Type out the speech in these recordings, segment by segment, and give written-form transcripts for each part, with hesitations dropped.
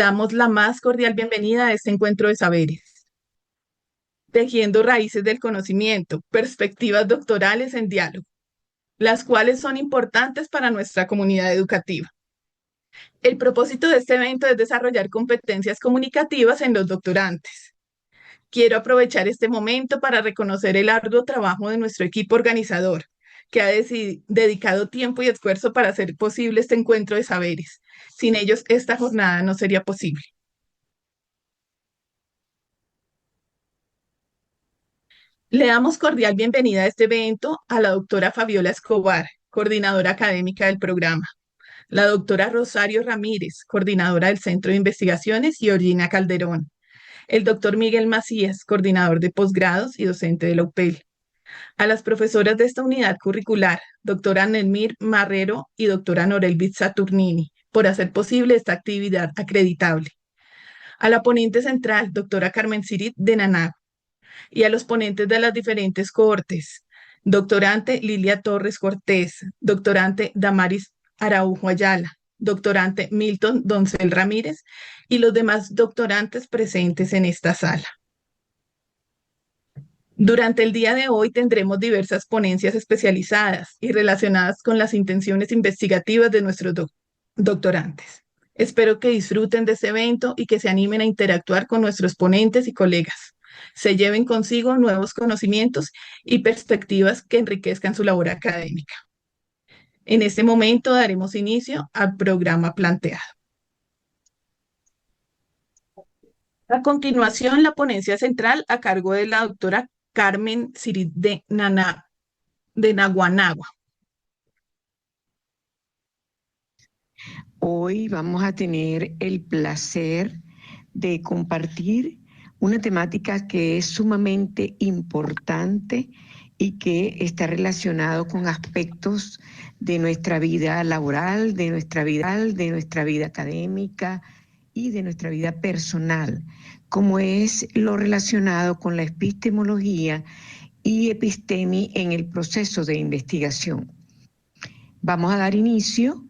Damos la más cordial bienvenida a este encuentro de saberes, tejiendo raíces del conocimiento, perspectivas doctorales en diálogo, las cuales son importantes para nuestra comunidad educativa. El propósito de este evento es desarrollar competencias comunicativas en los doctorantes. Quiero aprovechar este momento para reconocer el arduo trabajo de nuestro equipo organizador, que ha dedicado tiempo y esfuerzo para hacer posible este encuentro de saberes. Sin ellos, esta jornada no sería posible. Le damos cordial bienvenida a este evento a la doctora Fabiola Escobar, coordinadora académica del programa, la doctora Rosario Ramírez, coordinadora del Centro de Investigaciones, y Georgina Calderón, el doctor Miguel Macías, coordinador de posgrados y docente de la UPEL, a las profesoras de esta unidad curricular, doctora Nelmir Marrero y doctora Norelbit Saturnini, por hacer posible esta actividad acreditable, a la ponente central, doctora Carmen Cirit de Naná, y a los ponentes de las diferentes cohortes, doctorante Lilia Torres Cortés, doctorante Damaris Araujo Ayala, doctorante Milton Doncel Ramírez y los demás doctorantes presentes en esta sala. Durante el día de hoy tendremos diversas ponencias especializadas y relacionadas con las intenciones investigativas de nuestros doctorantes. Espero que disfruten de este evento y que se animen a interactuar con nuestros ponentes y colegas. Se lleven consigo nuevos conocimientos y perspectivas que enriquezcan su labor académica. En este momento daremos inicio al programa planteado. A continuación, la ponencia central a cargo de la doctora Carmen Cirit de Naguanagua. Hoy vamos a tener el placer de compartir una temática que es sumamente importante y que está relacionado con aspectos de nuestra vida laboral, de nuestra vida académica y de nuestra vida personal, como es lo relacionado con la epistemología y epistemi en el proceso de investigación. Vamos a dar inicio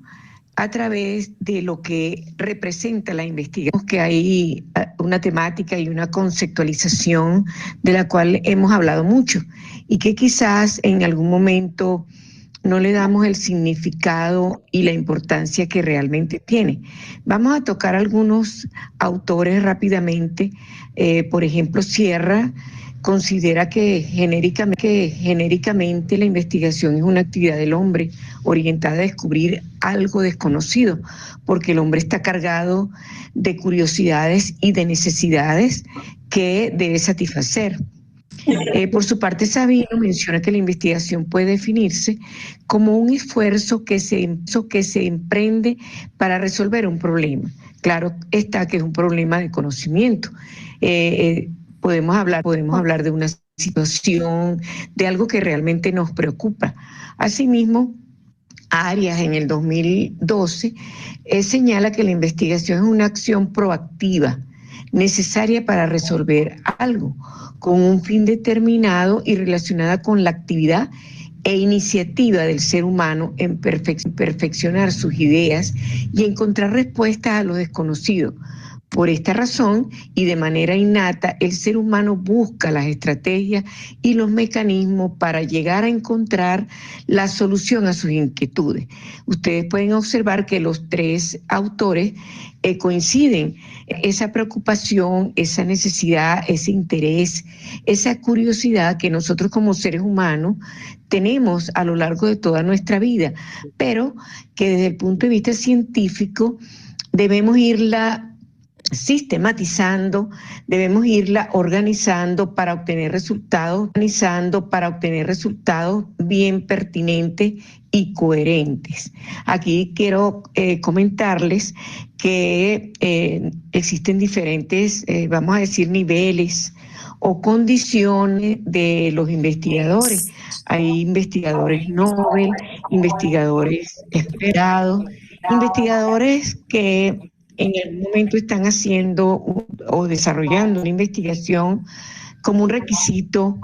a través de lo que representa la investigación, que hay una temática y una conceptualización de la cual hemos hablado mucho y que quizás en algún momento no le damos el significado y la importancia que realmente tiene. Vamos a tocar algunos autores rápidamente. Por ejemplo, Sierra considera que genéricamente la investigación es una actividad del hombre orientada a descubrir algo desconocido, porque el hombre está cargado de curiosidades y de necesidades que debe satisfacer. Por su parte, Sabino menciona que la investigación puede definirse como un esfuerzo que se emprende para resolver un problema. Claro está que es un problema de conocimiento. Podemos hablar de una situación, de algo que realmente nos preocupa. Asimismo, Arias en el 2012 señala que la investigación es una acción proactiva, necesaria para resolver algo, con un fin determinado y relacionada con la actividad e iniciativa del ser humano en perfeccionar sus ideas y encontrar respuestas a lo desconocido. Por esta razón y de manera innata, el ser humano busca las estrategias y los mecanismos para llegar a encontrar la solución a sus inquietudes. Ustedes pueden observar que los tres autores coinciden. Esa preocupación, esa necesidad, ese interés, esa curiosidad que nosotros como seres humanos tenemos a lo largo de toda nuestra vida, pero que desde el punto de vista científico debemos irla sistematizando, debemos irla organizando para obtener resultados bien pertinentes y coherentes. Aquí quiero comentarles que existen diferentes, vamos a decir, niveles o condiciones de los investigadores. Hay investigadores Nobel, investigadores esperados, investigadores que en algún momento están haciendo o desarrollando una investigación como un requisito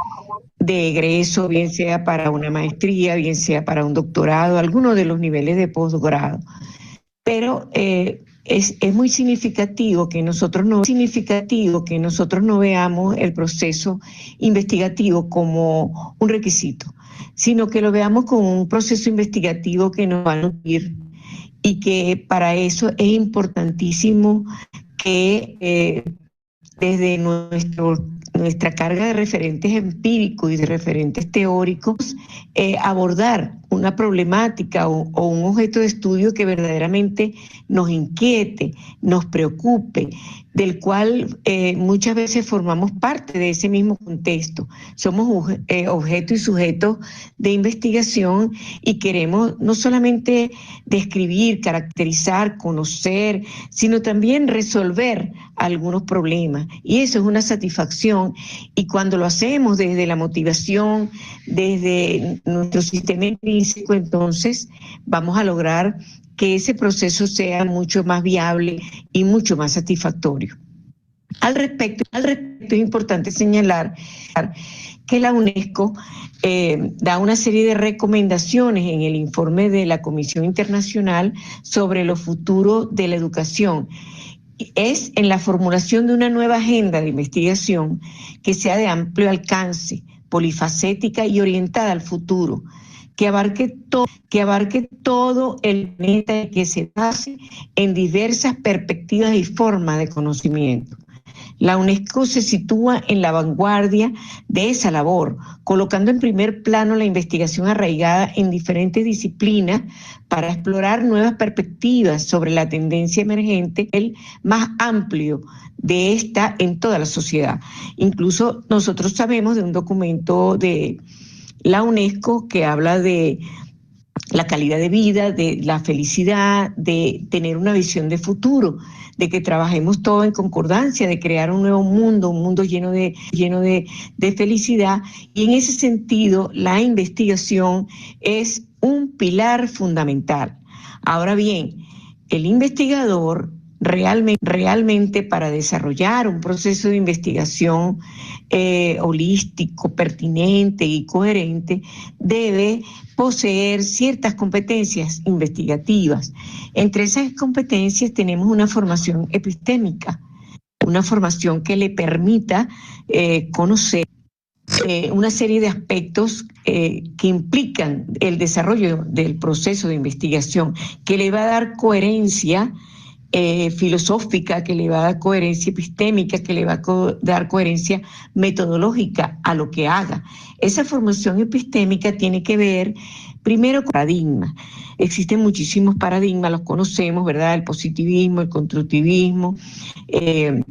de egreso, bien sea para una maestría, bien sea para un doctorado, algunos de los niveles de posgrado. Pero es muy significativo que nosotros no veamos el proceso investigativo como un requisito, sino que lo veamos como un proceso investigativo que nos va a nutrir y que para eso es importantísimo que desde nuestra carga de referentes empíricos y de referentes teóricos, abordar una problemática o un objeto de estudio que verdaderamente nos inquiete, nos preocupe, del cual muchas veces formamos parte de ese mismo contexto. Somos objeto y sujetos de investigación y queremos no solamente describir, caracterizar, conocer, sino también resolver algunos problemas. Y eso es una satisfacción. Y cuando lo hacemos desde la motivación, desde nuestro sistema intrínseco, entonces vamos a lograr que ese proceso sea mucho más viable y mucho más satisfactorio. Al respecto, es importante señalar que la UNESCO da una serie de recomendaciones en el informe de la Comisión Internacional sobre los futuros de la educación. Es en la formulación de una nueva agenda de investigación que sea de amplio alcance, polifacética y orientada al futuro, que abarque todo el planeta y que se base en diversas perspectivas y formas de conocimiento. La UNESCO se sitúa en la vanguardia de esa labor, colocando en primer plano la investigación arraigada en diferentes disciplinas para explorar nuevas perspectivas sobre la tendencia emergente, el más amplio de esta en toda la sociedad. Incluso nosotros sabemos de un documento de la UNESCO que habla de la calidad de vida, de la felicidad, de tener una visión de futuro, de que trabajemos todo en concordancia, de crear un nuevo mundo, un mundo lleno de felicidad. Y en ese sentido, la investigación es un pilar fundamental. Ahora bien, el investigador realmente para desarrollar un proceso de investigación holístico, pertinente y coherente, debe poseer ciertas competencias investigativas. Entre esas competencias tenemos una formación epistémica, una formación que le permita conocer una serie de aspectos que implican el desarrollo del proceso de investigación, que le va a dar coherencia filosófica, que le va a dar coherencia epistémica, que le va a dar coherencia metodológica a lo que haga. Esa formación epistémica tiene que ver primero con paradigmas. Existen muchísimos paradigmas, los conocemos, ¿verdad? El positivismo, el constructivismo, el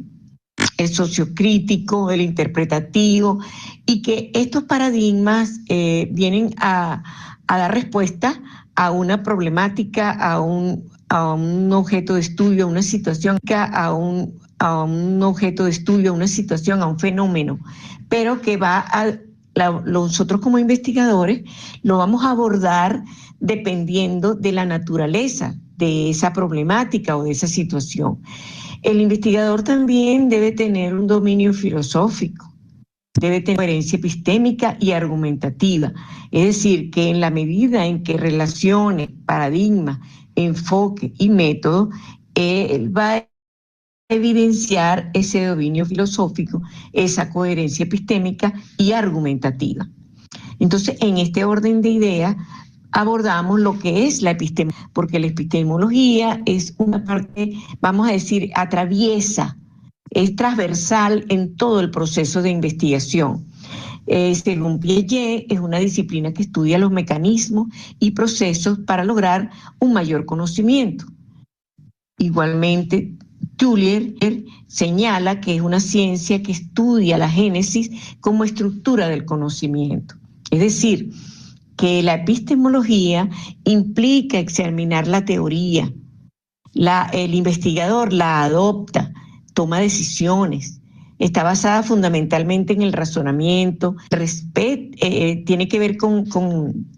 sociocrítico, el interpretativo, y que estos paradigmas vienen a dar respuesta a una problemática, a un objeto de estudio, a una situación, a un objeto de estudio, a una situación, a un fenómeno, pero que nosotros como investigadores lo vamos a abordar dependiendo de la naturaleza de esa problemática o de esa situación. El investigador también debe tener un dominio filosófico, debe tener coherencia epistémica y argumentativa, es decir, que en la medida en que relacione paradigma, enfoque y método, él va a evidenciar ese dominio filosófico, esa coherencia epistémica y argumentativa. Entonces, en este orden de ideas, abordamos lo que es la epistemología, porque la epistemología es una parte, vamos a decir, atraviesa, es transversal en todo el proceso de investigación. Según Piaget, es una disciplina que estudia los mecanismos y procesos para lograr un mayor conocimiento. Igualmente, Tullier señala que es una ciencia que estudia la génesis como estructura del conocimiento. Es decir, que la epistemología implica examinar la teoría. El investigador la adopta, toma decisiones, está basada fundamentalmente en el razonamiento, tiene que ver con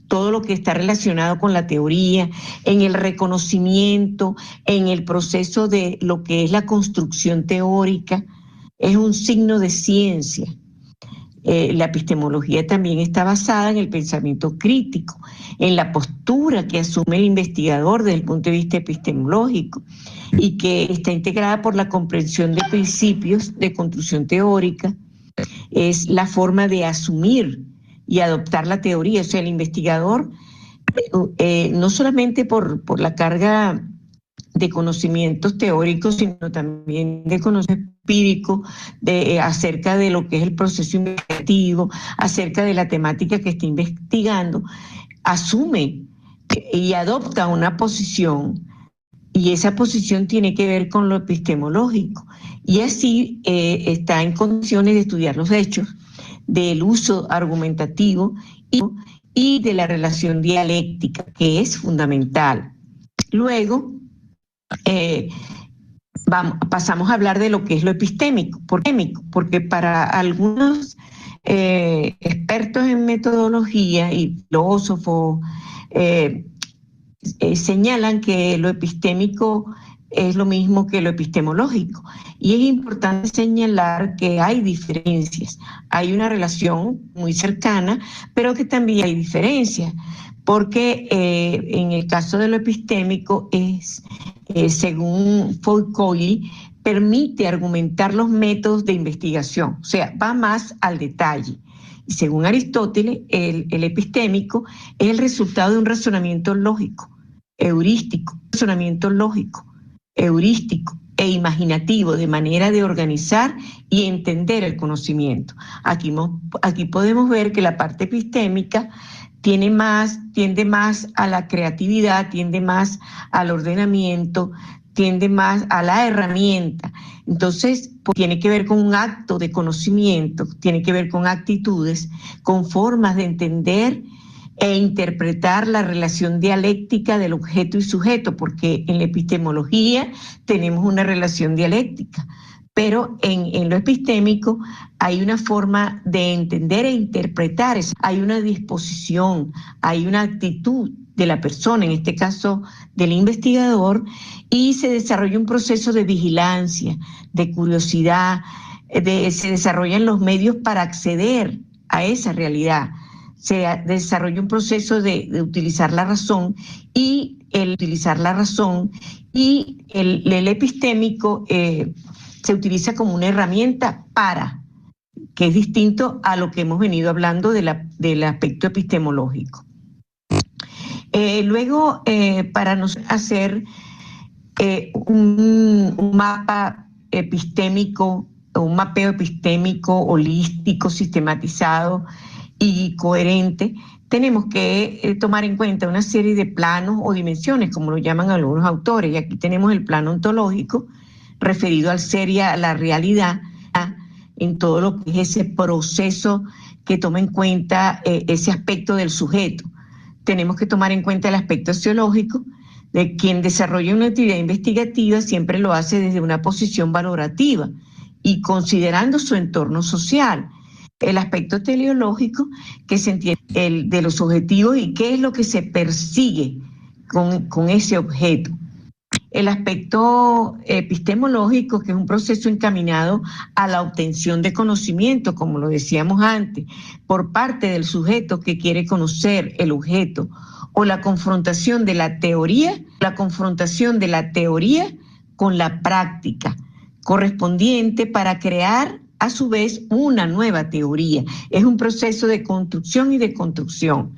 todo lo que está relacionado con la teoría, en el reconocimiento, en el proceso de lo que es la construcción teórica, es un signo de ciencia. La epistemología también está basada en el pensamiento crítico, en la postura que asume el investigador desde el punto de vista epistemológico y que está integrada por la comprensión de principios de construcción teórica. Es la forma de asumir y adoptar la teoría. O sea, el investigador, no solamente por la carga de conocimientos teóricos, sino también de conocimiento empírico acerca de lo que es el proceso investigativo, acerca de la temática que está investigando, asume y adopta una posición, y esa posición tiene que ver con lo epistemológico, y así está en condiciones de estudiar los hechos, del uso argumentativo y de la relación dialéctica, que es fundamental. Luego, pasamos a hablar de lo que es lo epistémico. ¿Por qué? Porque para algunos expertos en metodología y filósofos señalan que lo epistémico es lo mismo que lo epistemológico. Y es importante señalar que hay diferencias. Hay una relación muy cercana, pero que también hay diferencias. Porque en el caso de lo epistémico es, según Foucault, permite argumentar los métodos de investigación, o sea, va más al detalle. Y según Aristóteles, el epistémico es el resultado de un razonamiento lógico, heurístico e imaginativo, de manera de organizar y entender el conocimiento. Aquí podemos ver que la parte epistémica tiende más a la creatividad, tiende más al ordenamiento, tiende más a la herramienta. Entonces, tiene que ver con un acto de conocimiento, tiene que ver con actitudes, con formas de entender e interpretar la relación dialéctica del objeto y sujeto, porque en la epistemología tenemos una relación dialéctica, pero en lo epistémico hay una forma de entender e interpretar, hay una disposición, hay una actitud de la persona, en este caso del investigador, y se desarrolla un proceso de vigilancia, de curiosidad, se desarrollan los medios para acceder a esa realidad, se desarrolla un proceso de utilizar la razón, y el epistémico se utiliza como una herramienta que es distinto a lo que hemos venido hablando del aspecto epistemológico. Luego, para hacer un mapa epistémico, un mapeo epistémico, holístico, sistematizado y coherente, tenemos que tomar en cuenta una serie de planos o dimensiones, como lo llaman algunos autores, y aquí tenemos el plano ontológico, referido al ser y a la realidad, en todo lo que es ese proceso que toma en cuenta ese aspecto del sujeto. Tenemos que tomar en cuenta el aspecto sociológico, de quien desarrolla una actividad investigativa siempre lo hace desde una posición valorativa y considerando su entorno social. El aspecto teleológico, que se entiende de los objetivos y qué es lo que se persigue con ese objeto. El aspecto epistemológico, que es un proceso encaminado a la obtención de conocimiento, como lo decíamos antes, por parte del sujeto que quiere conocer el objeto, o la confrontación de la teoría con la práctica correspondiente para crear a su vez una nueva teoría. Es un proceso de construcción y de construcción.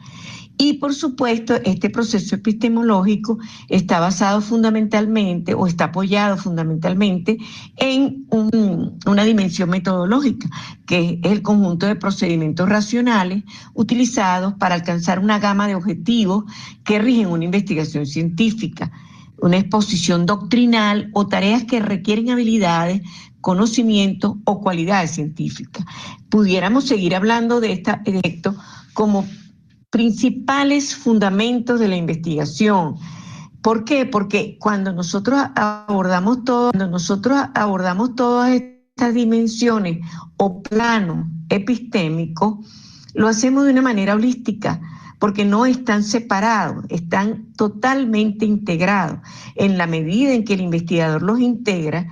Y por supuesto, este proceso epistemológico está basado fundamentalmente o está apoyado fundamentalmente en una dimensión metodológica, que es el conjunto de procedimientos racionales utilizados para alcanzar una gama de objetivos que rigen una investigación científica, una exposición doctrinal o tareas que requieren habilidades, conocimientos o cualidades científicas. Pudiéramos seguir hablando de esto como principales fundamentos de la investigación. ¿Por qué? Porque cuando nosotros abordamos todas estas dimensiones o planos epistémicos, lo hacemos de una manera holística, porque no están separados, están totalmente integrados. En la medida en que el investigador los integra,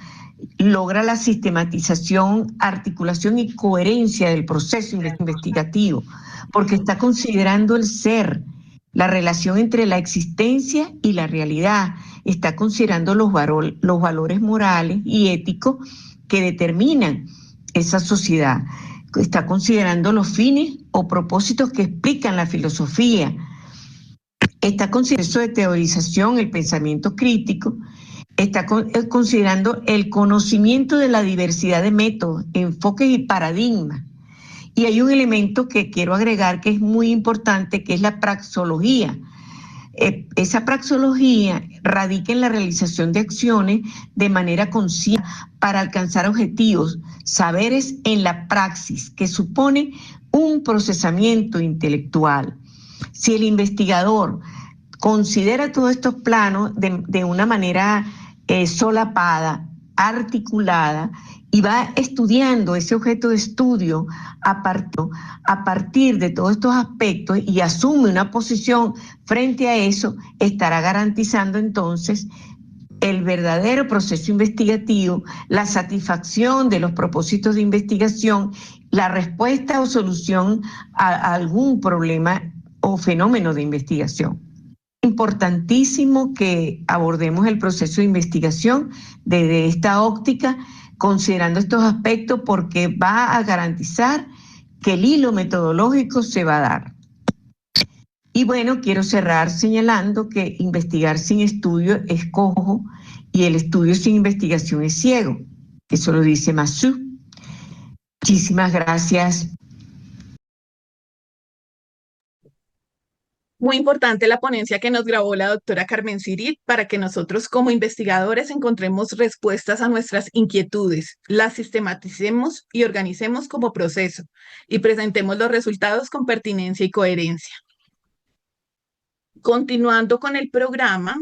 logra la sistematización, articulación y coherencia del proceso investigativo, porque está considerando el ser, la relación entre la existencia y la realidad, está considerando los valores morales y éticos que determinan esa sociedad, está considerando los fines o propósitos que explican la filosofía, está considerando eso de teorización, el pensamiento crítico, está considerando el conocimiento de la diversidad de métodos, enfoques y paradigmas. Y hay un elemento que quiero agregar que es muy importante, que es la praxología. Esa praxología radica en la realización de acciones de manera consciente para alcanzar objetivos, saberes en la praxis, que supone un procesamiento intelectual. Si el investigador considera todos estos planos de una manera solapada, articulada, y va estudiando ese objeto de estudio a partir de todos estos aspectos y asume una posición frente a eso, estará garantizando entonces el verdadero proceso investigativo, la satisfacción de los propósitos de investigación, la respuesta o solución a algún problema o fenómeno de investigación. Importantísimo que abordemos el proceso de investigación desde esta óptica, considerando estos aspectos, porque va a garantizar que el hilo metodológico se va a dar. Y bueno, quiero cerrar señalando que investigar sin estudio es cojo y el estudio sin investigación es ciego. Eso lo dice Massú. Muchísimas gracias. Muy importante la ponencia que nos grabó la doctora Carmen Cirit para que nosotros como investigadores encontremos respuestas a nuestras inquietudes, las sistematicemos y organicemos como proceso y presentemos los resultados con pertinencia y coherencia. Continuando con el programa,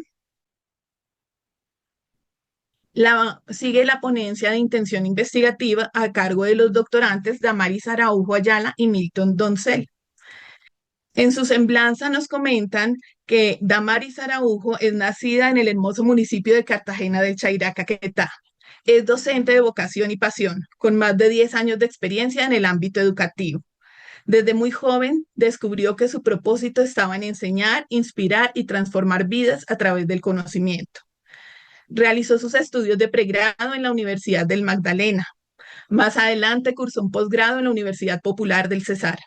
sigue la ponencia de intención investigativa a cargo de los doctorantes Damaris Araujo Ayala y Milton Doncel. En su semblanza nos comentan que Damaris Araujo es nacida en el hermoso municipio de Cartagena del Chairá, Caquetá. Es docente de vocación y pasión, con más de 10 años de experiencia en el ámbito educativo. Desde muy joven descubrió que su propósito estaba en enseñar, inspirar y transformar vidas a través del conocimiento. Realizó sus estudios de pregrado en la Universidad del Magdalena. Más adelante cursó un posgrado en la Universidad Popular del Cesar.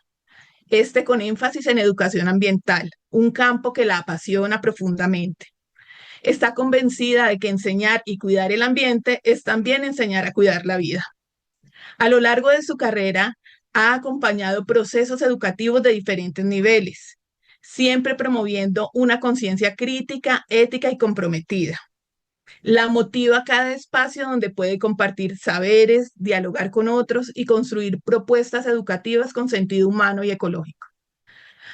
Con énfasis en educación ambiental, un campo que la apasiona profundamente. Está convencida de que enseñar y cuidar el ambiente es también enseñar a cuidar la vida. A lo largo de su carrera, ha acompañado procesos educativos de diferentes niveles, siempre promoviendo una conciencia crítica, ética y comprometida. La motiva cada espacio donde puede compartir saberes, dialogar con otros y construir propuestas educativas con sentido humano y ecológico.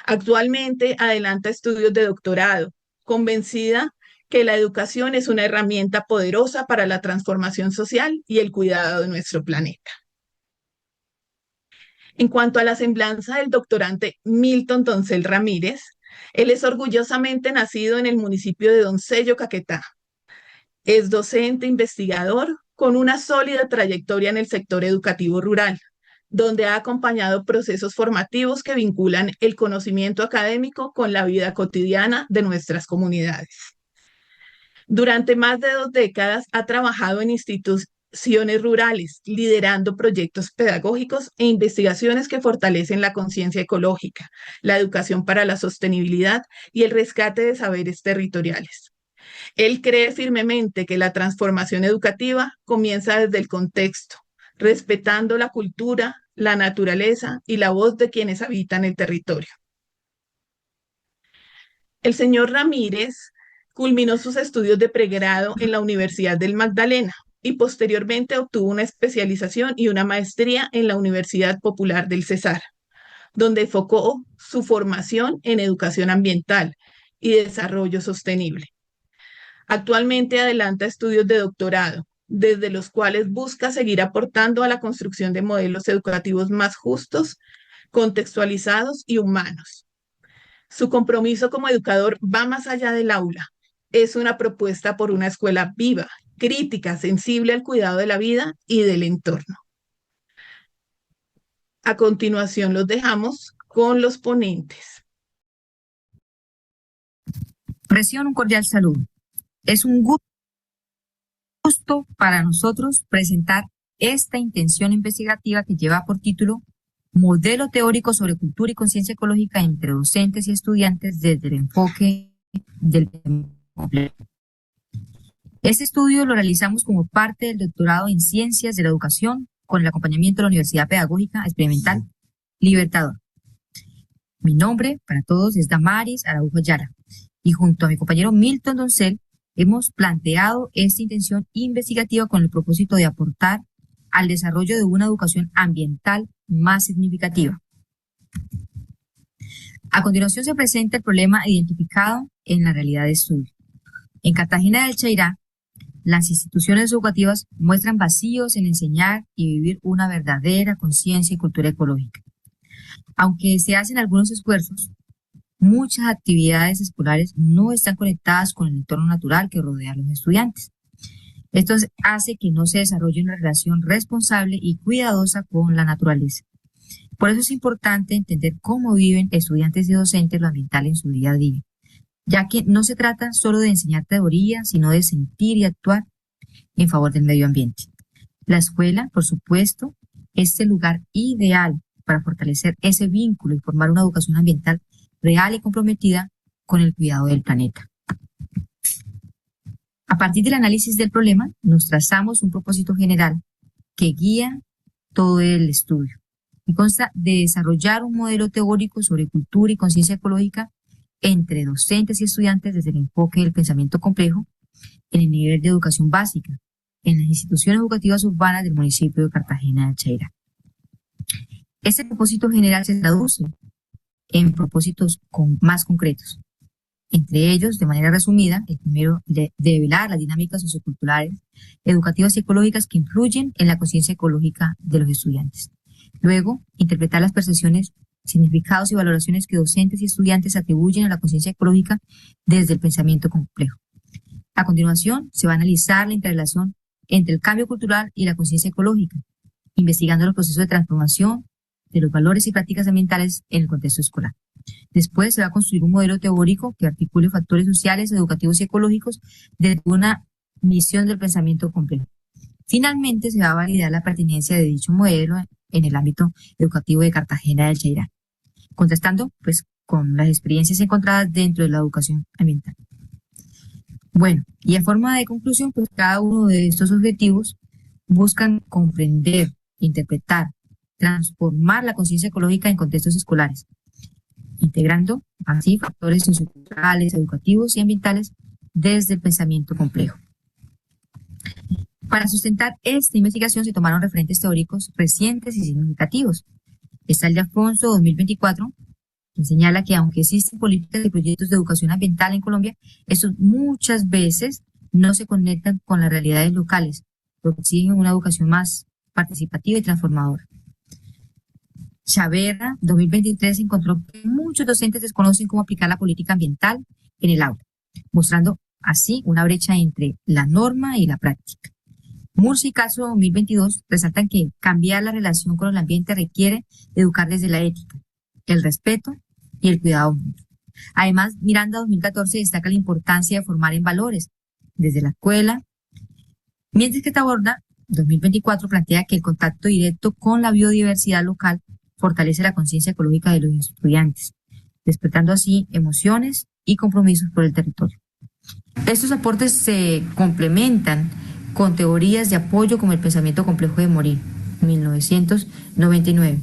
Actualmente adelanta estudios de doctorado, convencida que la educación es una herramienta poderosa para la transformación social y el cuidado de nuestro planeta. En cuanto a la semblanza del doctorante Milton Doncel Ramírez, él es orgullosamente nacido en el municipio de Doncello, Caquetá. Es docente investigador con una sólida trayectoria en el sector educativo rural, donde ha acompañado procesos formativos que vinculan el conocimiento académico con la vida cotidiana de nuestras comunidades. Durante más de 2 décadas ha trabajado en instituciones rurales, liderando proyectos pedagógicos e investigaciones que fortalecen la conciencia ecológica, la educación para la sostenibilidad y el rescate de saberes territoriales. Él cree firmemente que la transformación educativa comienza desde el contexto, respetando la cultura, la naturaleza y la voz de quienes habitan el territorio. El señor Ramírez culminó sus estudios de pregrado en la Universidad del Magdalena y posteriormente obtuvo una especialización y una maestría en la Universidad Popular del Cesar, donde enfocó su formación en educación ambiental y desarrollo sostenible. Actualmente adelanta estudios de doctorado, desde los cuales busca seguir aportando a la construcción de modelos educativos más justos, contextualizados y humanos. Su compromiso como educador va más allá del aula. Es una propuesta por una escuela viva, crítica, sensible al cuidado de la vida y del entorno. A continuación los dejamos con los ponentes. Reciban un cordial saludo. Es un gusto para nosotros presentar esta intención investigativa que lleva por título Modelo teórico sobre cultura y conciencia ecológica entre docentes y estudiantes desde el enfoque del complejo. Este estudio lo realizamos como parte del doctorado en Ciencias de la Educación con el acompañamiento de la Universidad Pedagógica Experimental Libertador. Mi nombre para todos es Damaris Araujo Yara y junto a mi compañero Milton Doncel hemos planteado esta intención investigativa con el propósito de aportar al desarrollo de una educación ambiental más significativa. A continuación se presenta el problema identificado en la realidad de estudio. En Cartagena del Chairá, las instituciones educativas muestran vacíos en enseñar y vivir una verdadera conciencia y cultura ecológica. Aunque se hacen algunos esfuerzos, muchas actividades escolares no están conectadas con el entorno natural que rodea a los estudiantes. Esto hace que no se desarrolle una relación responsable y cuidadosa con la naturaleza. Por eso es importante entender cómo viven estudiantes y docentes lo ambiental en su día a día, ya que no se trata solo de enseñar teoría, sino de sentir y actuar en favor del medio ambiente. La escuela, por supuesto, es el lugar ideal para fortalecer ese vínculo y formar una educación ambiental real y comprometida con el cuidado del planeta. A partir del análisis del problema, nos trazamos un propósito general que guía todo el estudio y consta de desarrollar un modelo teórico sobre cultura y conciencia ecológica entre docentes y estudiantes desde el enfoque del pensamiento complejo en el nivel de educación básica en las instituciones educativas urbanas del municipio de Cartagena del Chairá. Este propósito general se traduce en propósitos más concretos. Entre ellos, de manera resumida, el primero de develar las dinámicas socioculturales, educativas y ecológicas que influyen en la conciencia ecológica de los estudiantes. Luego, interpretar las percepciones, significados y valoraciones que docentes y estudiantes atribuyen a la conciencia ecológica desde el pensamiento complejo. A continuación, se va a analizar la interrelación entre el cambio cultural y la conciencia ecológica, investigando los procesos de transformación de los valores y prácticas ambientales en el contexto escolar. Después se va a construir un modelo teórico que articule factores sociales, educativos y ecológicos desde una misión del pensamiento complejo. Finalmente se va a validar la pertinencia de dicho modelo en el ámbito educativo de Cartagena del Chairá, contrastando pues con las experiencias encontradas dentro de la educación ambiental. Bueno, y en forma de conclusión, pues cada uno de estos objetivos buscan comprender, interpretar, transformar la conciencia ecológica en contextos escolares, integrando así factores socioculturales, educativos y ambientales desde el pensamiento complejo. Para sustentar esta investigación se tomaron referentes teóricos recientes y significativos. Está el de Afonso 2024, que señala que aunque existen políticas y proyectos de educación ambiental en Colombia, estos muchas veces no se conectan con las realidades locales, lo que exigen una educación más participativa y transformadora. Chaverra 2023 encontró que muchos docentes desconocen cómo aplicar la política ambiental en el aula, mostrando así una brecha entre la norma y la práctica. Murcia y Caso 2022 resaltan que cambiar la relación con el ambiente requiere educar desde la ética, el respeto y el cuidado mutuo. Además, Miranda 2014 destaca la importancia de formar en valores desde la escuela, mientras que Taborda 2024 plantea que el contacto directo con la biodiversidad local fortalece la conciencia ecológica de los estudiantes, despertando así emociones y compromisos por el territorio. Estos aportes se complementan con teorías de apoyo como el pensamiento complejo de Morin, 1999,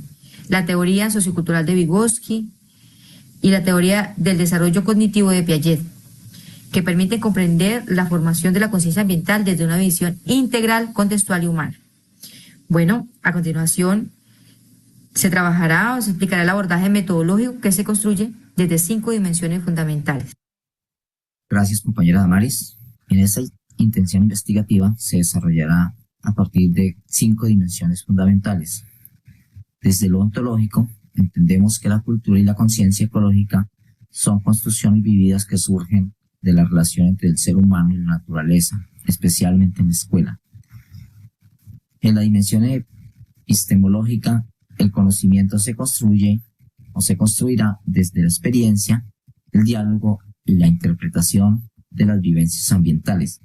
la teoría sociocultural de Vygotsky y la teoría del desarrollo cognitivo de Piaget, que permiten comprender la formación de la conciencia ambiental desde una visión integral, contextual y humana. Bueno, a continuación se trabajará o se explicará el abordaje metodológico que se construye desde 5 dimensiones fundamentales. Gracias, compañera Damaris. En esta intención investigativa se desarrollará a partir de 5 dimensiones fundamentales. Desde lo ontológico, entendemos que la cultura y la conciencia ecológica son construcciones vividas que surgen de la relación entre el ser humano y la naturaleza, especialmente en la escuela. En la dimensión epistemológica, el conocimiento se construye o se construirá desde la experiencia, el diálogo y la interpretación de las vivencias ambientales.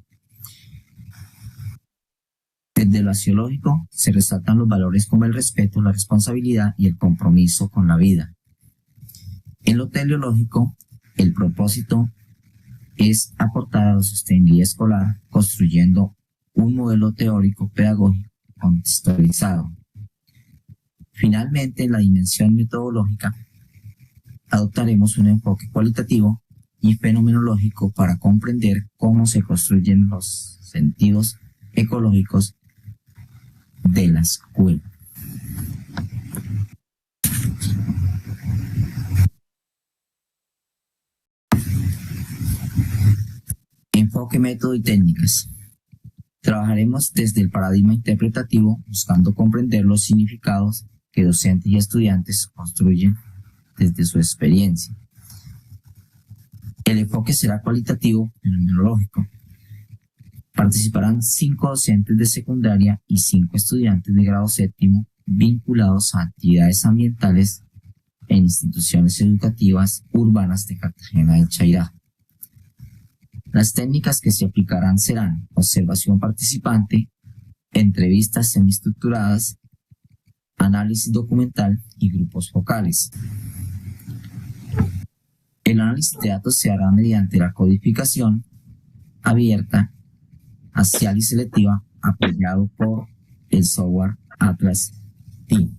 Desde lo axiológico se resaltan los valores como el respeto, la responsabilidad y el compromiso con la vida. En lo teleológico, el propósito es aportar a la sostenibilidad escolar construyendo un modelo teórico pedagógico contextualizado. Finalmente, en la dimensión metodológica, adoptaremos un enfoque cualitativo y fenomenológico para comprender cómo se construyen los sentidos ecológicos de la escuela. Enfoque, método y técnicas. Trabajaremos desde el paradigma interpretativo buscando comprender los significados que docentes y estudiantes construyen desde su experiencia. El enfoque será cualitativo fenomenológico. Participarán 5 docentes de secundaria y 5 estudiantes de grado séptimo vinculados a actividades ambientales en instituciones educativas urbanas de Cartagena del Chairá. Las técnicas que se aplicarán serán observación participante, entrevistas semiestructuradas, análisis documental y grupos focales. El análisis de datos se hará mediante la codificación abierta, parcial y selectiva, apoyado por el software Atlas Team.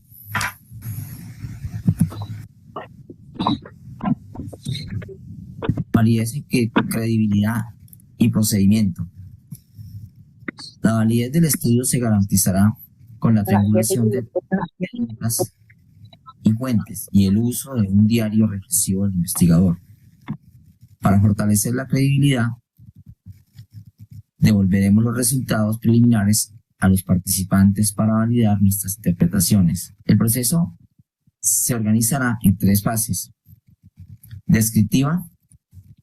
Validez, credibilidad y procedimiento. La validez del estudio se garantizará con la triangulación de técnicas y fuentes y el uso de un diario reflexivo del investigador. Para fortalecer la credibilidad, devolveremos los resultados preliminares a los participantes para validar nuestras interpretaciones. El proceso se organizará en 3 fases. Descriptiva,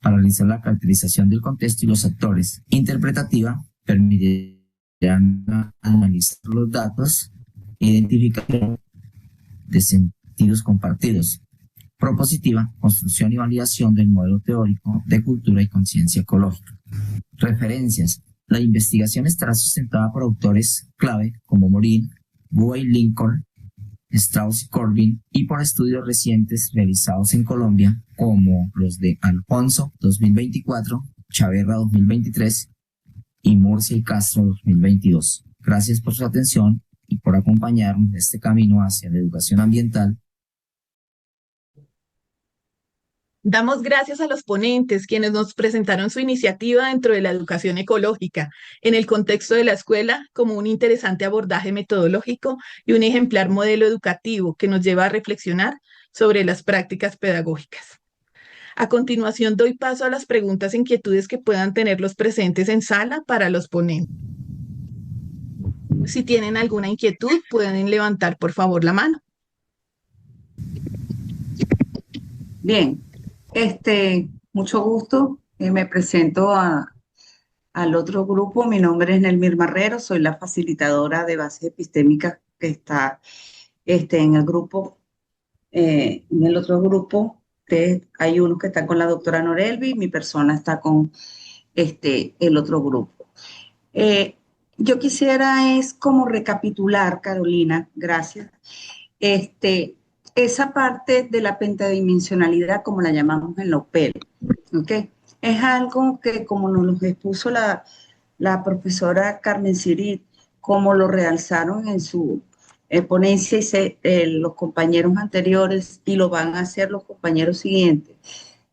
para realizar la caracterización del contexto y los actores. Interpretativa, permitirán analizar los datos e identificar de sentidos compartidos. Propositiva, construcción y validación del modelo teórico de cultura y conciencia ecológica. Referencias. La investigación estará sustentada por autores clave como Morin, Bowie, Lincoln, Strauss y Corbin, y por estudios recientes realizados en Colombia como los de Alfonso 2024, Chaverra 2023 y Murcia y Castro 2022. Gracias por su atención y por acompañarnos en este camino hacia la educación ambiental. Damos gracias a los ponentes, quienes nos presentaron su iniciativa dentro de la educación ecológica, en el contexto de la escuela, como un interesante abordaje metodológico y un ejemplar modelo educativo que nos lleva a reflexionar sobre las prácticas pedagógicas. A continuación, doy paso a las preguntas e inquietudes que puedan tener los presentes en sala para los ponentes. Si tienen alguna inquietud, pueden levantar, por favor, la mano. Bien, mucho gusto. Me presento al otro grupo. Mi nombre es Nelmir Marrero, soy la facilitadora de bases epistémicas que está en el grupo. En el otro grupo hay uno que está con la doctora Norelvi, mi persona está con el otro grupo. Yo quisiera es como recapitular, Carolina, gracias, esa parte de la pentadimensionalidad, como la llamamos en la UPEL, ¿ok? Es algo que, como nos lo expuso la profesora Carmen Cirit, como lo realzaron en su ponencia y los compañeros anteriores, y lo van a hacer los compañeros siguientes,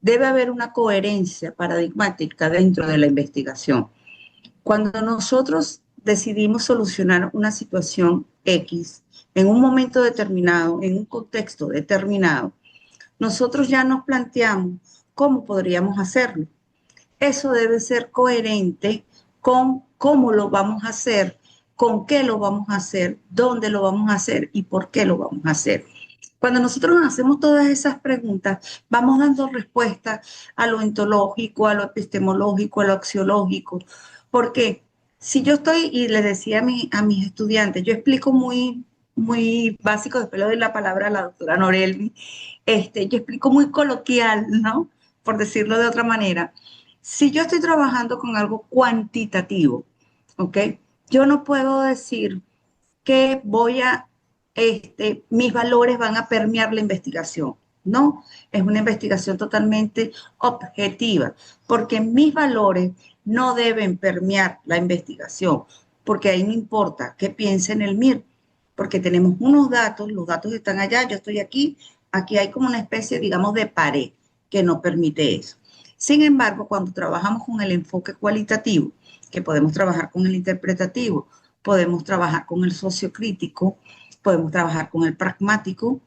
debe haber una coherencia paradigmática dentro de la investigación. Cuando nosotros decidimos solucionar una situación X, en un momento determinado, en un contexto determinado, nosotros ya nos planteamos cómo podríamos hacerlo. Eso debe ser coherente con cómo lo vamos a hacer, con qué lo vamos a hacer, dónde lo vamos a hacer y por qué lo vamos a hacer. Cuando nosotros nos hacemos todas esas preguntas, vamos dando respuesta a lo ontológico, a lo epistemológico, a lo axiológico. ¿Por qué? Si yo estoy, y les decía a mis estudiantes, yo explico muy básico, después le doy la palabra a la doctora Norelmi, yo explico muy coloquial, ¿no? Por decirlo de otra manera. Si yo estoy trabajando con algo cuantitativo, ¿ok? Yo no puedo decir que mis valores van a permear la investigación. No, es una investigación totalmente objetiva, porque mis valores no deben permear la investigación, porque ahí no importa qué piense en el MIR, porque tenemos unos datos, los datos están allá, yo estoy aquí, aquí hay como una especie, digamos, de pared que no permite eso. Sin embargo, cuando trabajamos con el enfoque cualitativo, que podemos trabajar con el interpretativo, podemos trabajar con el sociocrítico, podemos trabajar con el pragmático,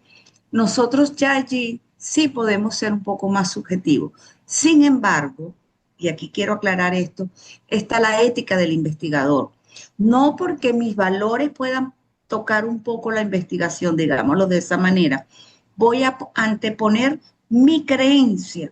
nosotros ya allí sí podemos ser un poco más subjetivos. Sin embargo, y aquí quiero aclarar esto, está la ética del investigador. No porque mis valores puedan tocar un poco la investigación, digámoslo de esa manera, voy a anteponer mi creencia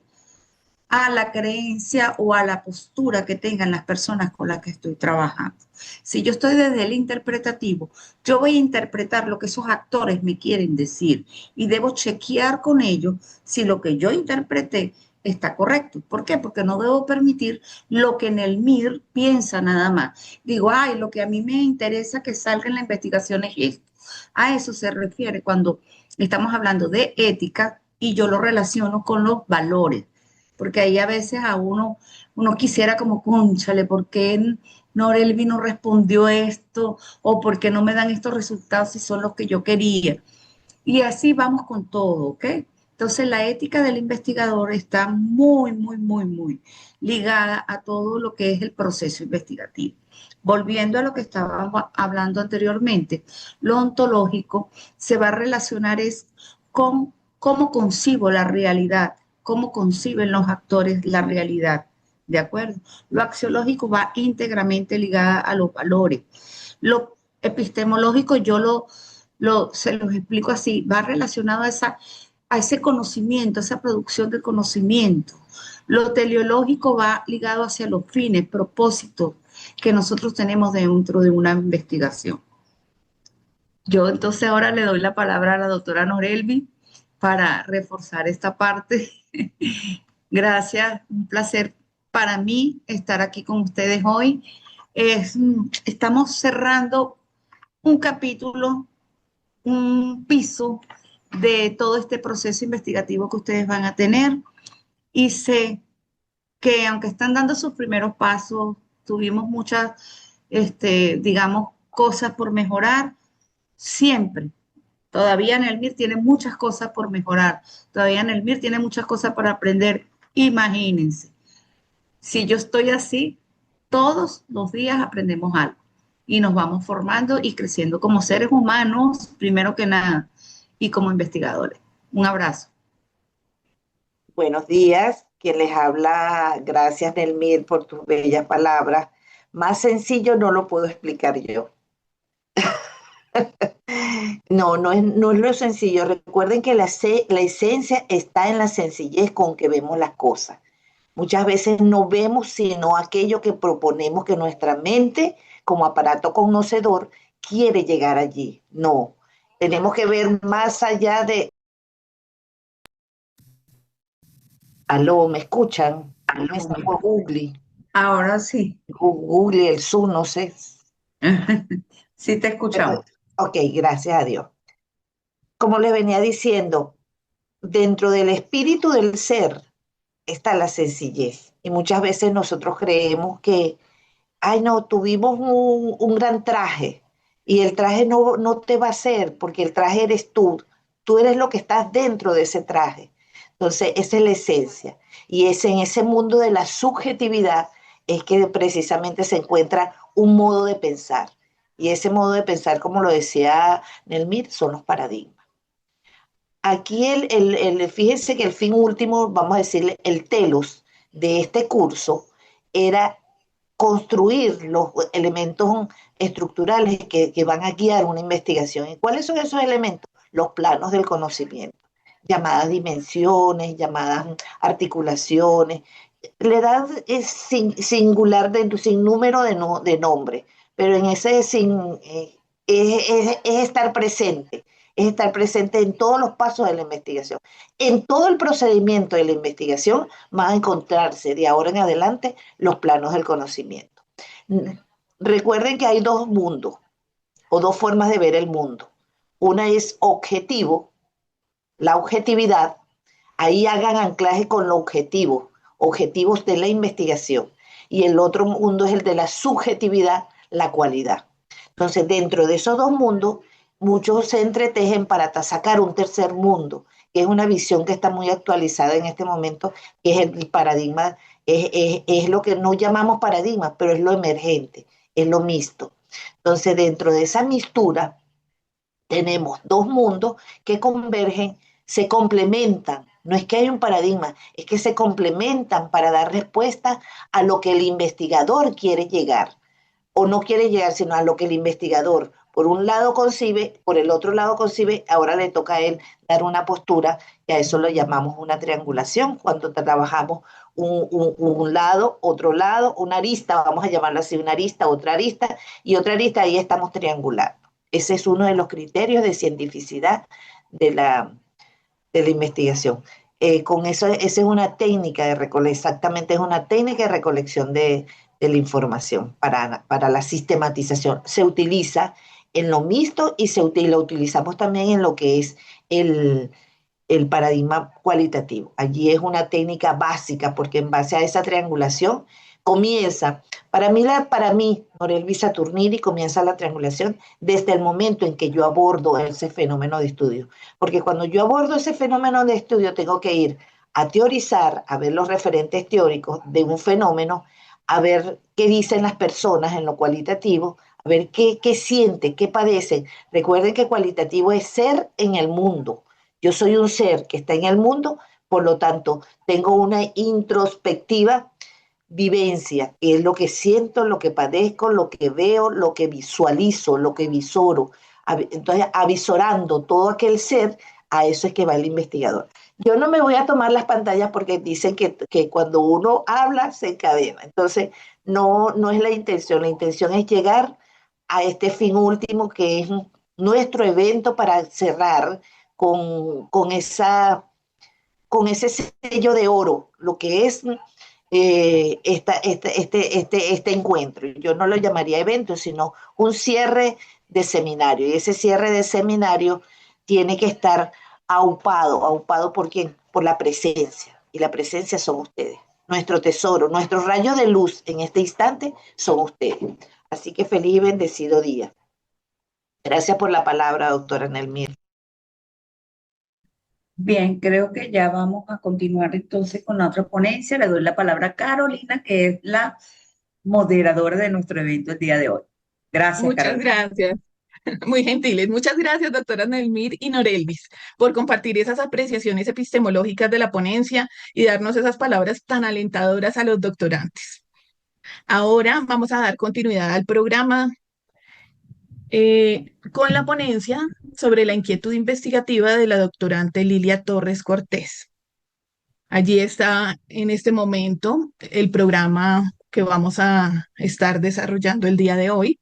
a la creencia o a la postura que tengan las personas con las que estoy trabajando. Si yo estoy desde el interpretativo, yo voy a interpretar lo que esos actores me quieren decir y debo chequear con ellos si lo que yo interpreté está correcto. ¿Por qué? Porque no debo permitir lo que en el MIR piensa nada más. Digo, ay, lo que a mí me interesa que salga en la investigación es esto. A eso se refiere cuando estamos hablando de ética y yo lo relaciono con los valores, porque ahí a veces uno quisiera como, cónchale, ¿por qué Norelvi no respondió esto? ¿O por qué no me dan estos resultados si son los que yo quería? Y así vamos con todo, ¿ok? Entonces la ética del investigador está muy ligada a todo lo que es el proceso investigativo. Volviendo a lo que estábamos hablando anteriormente, lo ontológico se va a relacionar es con cómo concibo la realidad, cómo conciben los actores la realidad, ¿de acuerdo? Lo axiológico va íntegramente ligada a los valores. Lo epistemológico se los explico así, va relacionado a ese conocimiento, a esa producción de conocimiento. Lo teleológico va ligado hacia los fines, propósitos que nosotros tenemos dentro de una investigación. Yo entonces ahora le doy la palabra a la doctora Norelvi para reforzar esta parte. Gracias, un placer para mí estar aquí con ustedes hoy. Estamos cerrando un capítulo, un piso de todo este proceso investigativo que ustedes van a tener y sé que aunque están dando sus primeros pasos, tuvimos muchas, digamos, cosas por mejorar, siempre. Todavía en el MIR tiene muchas cosas por mejorar, todavía en el MIR tiene muchas cosas para aprender. Imagínense, si yo estoy así, todos los días aprendemos algo y nos vamos formando y creciendo como seres humanos, primero que nada, y como investigadores. Un abrazo. Buenos días, quien les habla, gracias Nelmir por tus bellas palabras. Más sencillo no lo puedo explicar yo. No es lo sencillo. Recuerden que la esencia está en la sencillez con que vemos las cosas. Muchas veces no vemos sino aquello que proponemos que nuestra mente, como aparato conocedor, quiere llegar allí. No, tenemos que ver más allá de... Aló, ¿me escuchan? Está por Google. Ahora sí. Google, el Zoom, no sé. Sí te escuchamos. Ok, gracias a Dios. Como les venía diciendo, dentro del espíritu del ser está la sencillez. Y muchas veces nosotros creemos que, ay no, tuvimos un gran traje y el traje no te va a hacer porque el traje eres tú eres lo que estás dentro de ese traje. Entonces, esa es la esencia. Y es en ese mundo de la subjetividad es que precisamente se encuentra un modo de pensar. Y ese modo de pensar, como lo decía Nelmir, son los paradigmas. Aquí fíjense que el fin último, vamos a decirle, el telos de este curso era construir los elementos estructurales que van a guiar una investigación. ¿Y cuáles son esos elementos? Los planos del conocimiento, llamadas dimensiones, llamadas articulaciones, la edad es singular sin número de nombre, pero en ese es estar presente en todos los pasos de la investigación. En todo el procedimiento de la investigación van a encontrarse de ahora en adelante los planos del conocimiento. Recuerden que hay dos mundos o dos formas de ver el mundo. Una es objetivo, la objetividad. Ahí hagan anclaje con los objetivos de la investigación. Y el otro mundo es el de la subjetividad, la cualidad. Entonces, dentro de esos dos mundos, muchos se entretejen para sacar un tercer mundo, que es una visión que está muy actualizada en este momento, que es el paradigma, es lo que no llamamos paradigma, pero es lo emergente, es lo mixto. Entonces, dentro de esa mixtura, tenemos dos mundos que convergen, se complementan. No es que haya un paradigma, es que se complementan para dar respuesta a lo que el investigador quiere llegar, o no quiere llegar, sino a lo que el investigador por un lado concibe, por el otro lado concibe, ahora le toca a él dar una postura, y a eso lo llamamos una triangulación, cuando trabajamos un lado, otro lado, una arista, vamos a llamarlo así, una arista, otra arista, y otra arista, ahí estamos triangulando. Ese es uno de los criterios de cientificidad de la investigación. Con eso, esa es una técnica de recolección, exactamente es una técnica de recolección de la información para la sistematización. Se utiliza en lo mixto y lo utilizamos también en lo que es el paradigma cualitativo. Allí es una técnica básica porque en base a esa triangulación comienza, para mí, Norelvi Saturnini, comienza la triangulación desde el momento en que yo abordo ese fenómeno de estudio. Porque cuando yo abordo ese fenómeno de estudio, tengo que ir a teorizar, a ver los referentes teóricos de un fenómeno, a ver qué dicen las personas en lo cualitativo, a ver qué sienten, qué padecen. Recuerden que cualitativo es ser en el mundo. Yo soy un ser que está en el mundo, por lo tanto, tengo una introspectiva vivencia, que es lo que siento, lo que padezco, lo que veo, lo que visualizo, lo que visoro. Entonces, avisorando todo aquel ser, a eso es que va el investigador. Yo no me voy a tomar las pantallas porque dicen que cuando uno habla se encadena. Entonces, no es la intención es llegar a este fin último que es nuestro evento para cerrar con ese sello de oro, lo que es este encuentro. Yo no lo llamaría evento, sino un cierre de seminario. Y ese cierre de seminario tiene que estar aupado ¿por quién? Por la presencia. Y la presencia son ustedes. Nuestro tesoro, nuestro rayo de luz en este instante son ustedes. Así que feliz y bendecido día. Gracias por la palabra, doctora Nelmir. Bien, creo que ya vamos a continuar entonces con la otra ponencia. Le doy la palabra a Carolina, que es la moderadora de nuestro evento el día de hoy. Gracias, Muchas Carolina. gracias. Muy gentiles. Muchas gracias, doctora Nelmir y Norelvis, por compartir esas apreciaciones epistemológicas de la ponencia y darnos esas palabras tan alentadoras a los doctorantes. Ahora vamos a dar continuidad al programa con la ponencia sobre la inquietud investigativa de la doctorante Lilia Torres Cortés. Allí está en este momento el programa que vamos a estar desarrollando el día de hoy.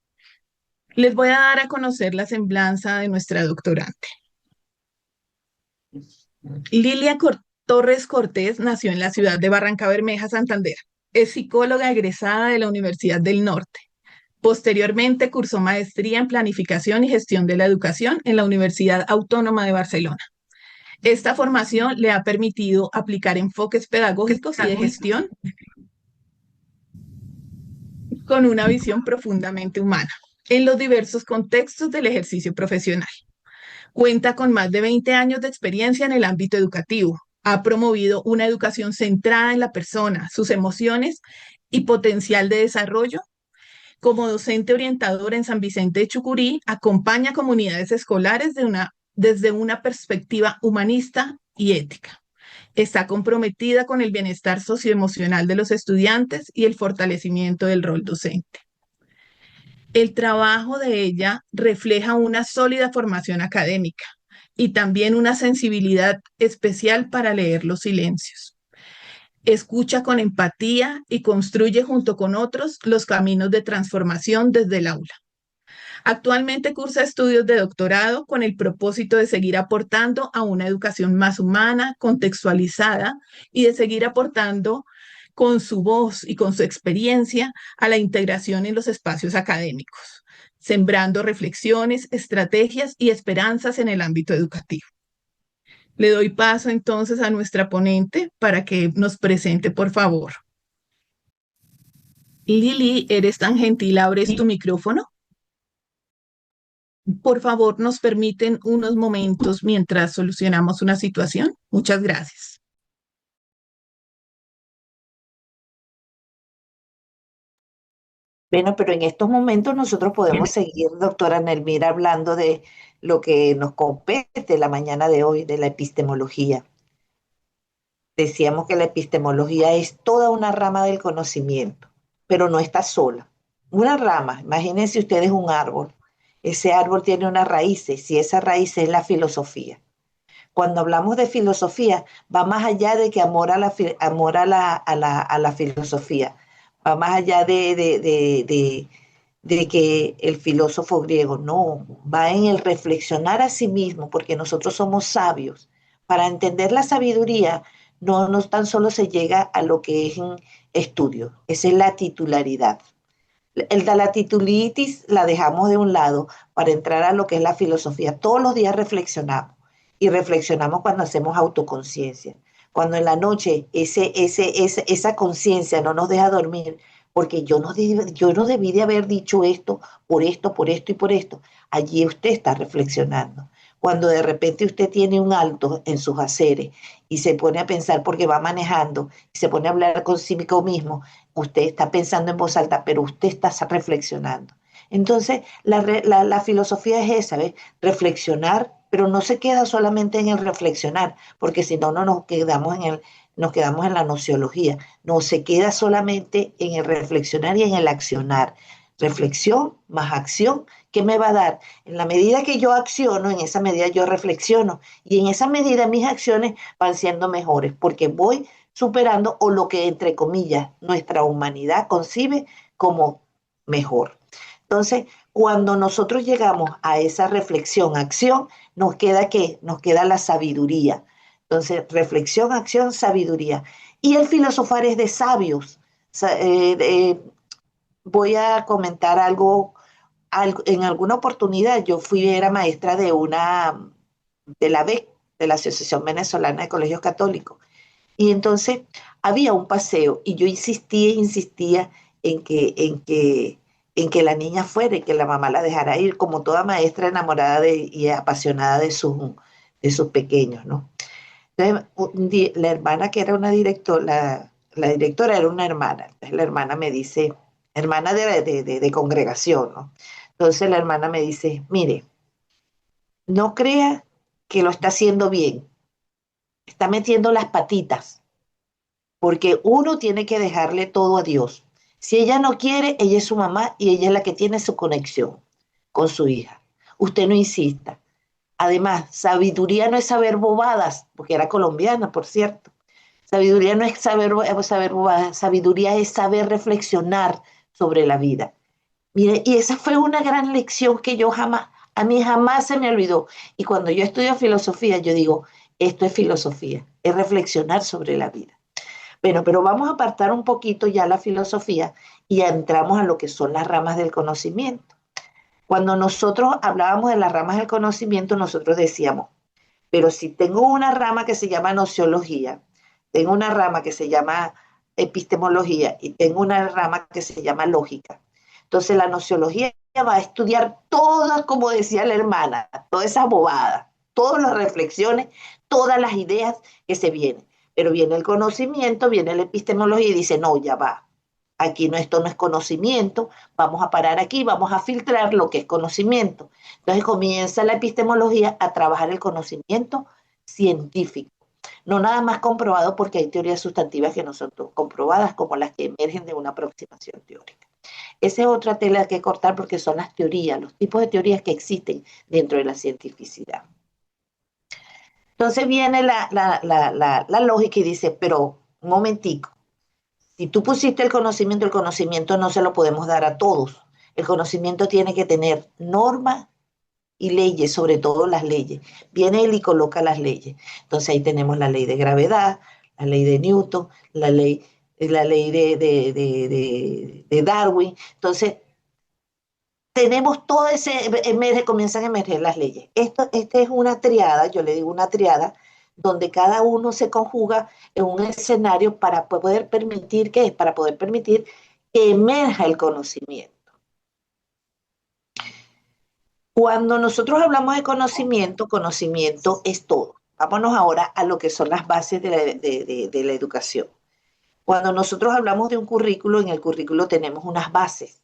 Les voy a dar a conocer la semblanza de nuestra doctorante. Lilia Torres Cortés nació en la ciudad de Barrancabermeja, Santander. Es psicóloga egresada de la Universidad del Norte. Posteriormente cursó maestría en Planificación y Gestión de la Educación en la Universidad Autónoma de Barcelona. Esta formación le ha permitido aplicar enfoques pedagógicos y de gestión con una visión profundamente humana en los diversos contextos del ejercicio profesional. Cuenta con más de 20 años de experiencia en el ámbito educativo. Ha promovido una educación centrada en la persona, sus emociones y potencial de desarrollo. Como docente orientadora en San Vicente de Chucurí, acompaña a comunidades escolares desde una perspectiva humanista y ética. Está comprometida con el bienestar socioemocional de los estudiantes y el fortalecimiento del rol docente. El trabajo de ella refleja una sólida formación académica y también una sensibilidad especial para leer los silencios. escucha con empatía y construye junto con otros los caminos de transformación desde el aula. Actualmente cursa estudios de doctorado con el propósito de seguir aportando a una educación más humana, contextualizada y de seguir aportando con su voz y con su experiencia a la integración en los espacios académicos, sembrando reflexiones, estrategias y esperanzas en el ámbito educativo. Le doy paso entonces a nuestra ponente para que nos presente, por favor. Lili, ¿eres tan gentil? ¿Abres tu micrófono? Por favor, nos permiten unos momentos mientras solucionamos una situación. Muchas gracias. Bueno, pero en estos momentos nosotros podemos seguir, doctora Nelmira, hablando de lo que nos compete la mañana de hoy, de la epistemología. Decíamos que la epistemología es toda una rama del conocimiento, pero no está sola. Una rama, imagínense ustedes un árbol. Ese árbol tiene unas raíces y esa raíz es la filosofía. Cuando hablamos de filosofía, va más allá de que amor a la filosofía, va más allá de que el filósofo griego, no, va en el reflexionar a sí mismo, porque nosotros somos sabios. Para entender la sabiduría, no tan solo se llega a lo que es en estudio, esa es la titularidad. La titulitis la dejamos de un lado para entrar a lo que es la filosofía. Todos los días reflexionamos y reflexionamos cuando hacemos autoconciencia. Cuando en la noche esa conciencia no nos deja dormir, porque yo no debí de haber dicho esto, por esto y por esto. Allí usted está reflexionando. Cuando de repente usted tiene un alto en sus haceres y se pone a pensar porque va manejando y se pone a hablar consigo mismo, usted está pensando en voz alta, pero usted está reflexionando. Entonces, la filosofía es esa, ¿ves? Reflexionar, pero no se queda solamente en el reflexionar, porque si no, no nos quedamos en la nociología. No se queda solamente en el reflexionar y en el accionar. Reflexión más acción, ¿qué me va a dar? En la medida que yo acciono, en esa medida yo reflexiono y en esa medida mis acciones van siendo mejores porque voy superando o lo que entre comillas nuestra humanidad concibe como mejor. Entonces, cuando nosotros llegamos a esa reflexión, acción, nos queda ¿qué? Nos queda la sabiduría. Entonces, reflexión, acción, sabiduría. Y el filosofar es de sabios. Voy a comentar algo. En alguna oportunidad yo era maestra de la ABEC, de la Asociación Venezolana de Colegios Católicos. Y entonces había un paseo y yo insistía en que la niña fuera y que la mamá la dejara ir, como toda maestra enamorada y apasionada de sus pequeños, ¿no? Entonces, la hermana que era la directora era una hermana. Entonces la hermana me dice, hermana de congregación, ¿no? Entonces la hermana me dice, mire, no crea que lo está haciendo bien, está metiendo las patitas, porque uno tiene que dejarle todo a Dios. Si ella no quiere, ella es su mamá y ella es la que tiene su conexión con su hija. Usted no insista. Además, sabiduría no es saber bobadas, porque era colombiana, por cierto. Sabiduría no es saber bobadas, sabiduría es saber reflexionar sobre la vida. Mire, y esa fue una gran lección que a mí jamás se me olvidó. Y cuando yo estudio filosofía, yo digo, esto es filosofía, es reflexionar sobre la vida. Bueno, pero vamos a apartar un poquito ya la filosofía y entramos a lo que son las ramas del conocimiento. Cuando nosotros hablábamos de las ramas del conocimiento, nosotros decíamos, pero si tengo una rama que se llama nociología, tengo una rama que se llama epistemología y tengo una rama que se llama lógica. Entonces la nociología va a estudiar todas, como decía la hermana, todas esas bobadas, todas las reflexiones, todas las ideas que se vienen. Pero viene el conocimiento, viene la epistemología y dice, no, ya va. Aquí no, esto no es conocimiento, vamos a parar aquí, vamos a filtrar lo que es conocimiento. Entonces comienza la epistemología a trabajar el conocimiento científico. No nada más comprobado porque hay teorías sustantivas que no son comprobadas como las que emergen de una aproximación teórica. Esa es otra tela que cortar porque son las teorías, los tipos de teorías que existen dentro de la cientificidad. Entonces viene la lógica y dice, pero un momentico. Si tú pusiste el conocimiento no se lo podemos dar a todos. El conocimiento tiene que tener normas y leyes, sobre todo las leyes. Viene él y coloca las leyes. Entonces ahí tenemos la ley de gravedad, la ley de Newton, la ley de Darwin. Entonces tenemos todo comienzan a emerger las leyes. Esta es una triada, yo le digo una triada, donde cada uno se conjuga en un escenario para poder permitir, ¿qué es? Para poder permitir que emerja el conocimiento. Cuando nosotros hablamos de conocimiento, conocimiento es todo. Vámonos ahora a lo que son las bases de la educación. Cuando nosotros hablamos de un currículo, en el currículo tenemos unas bases.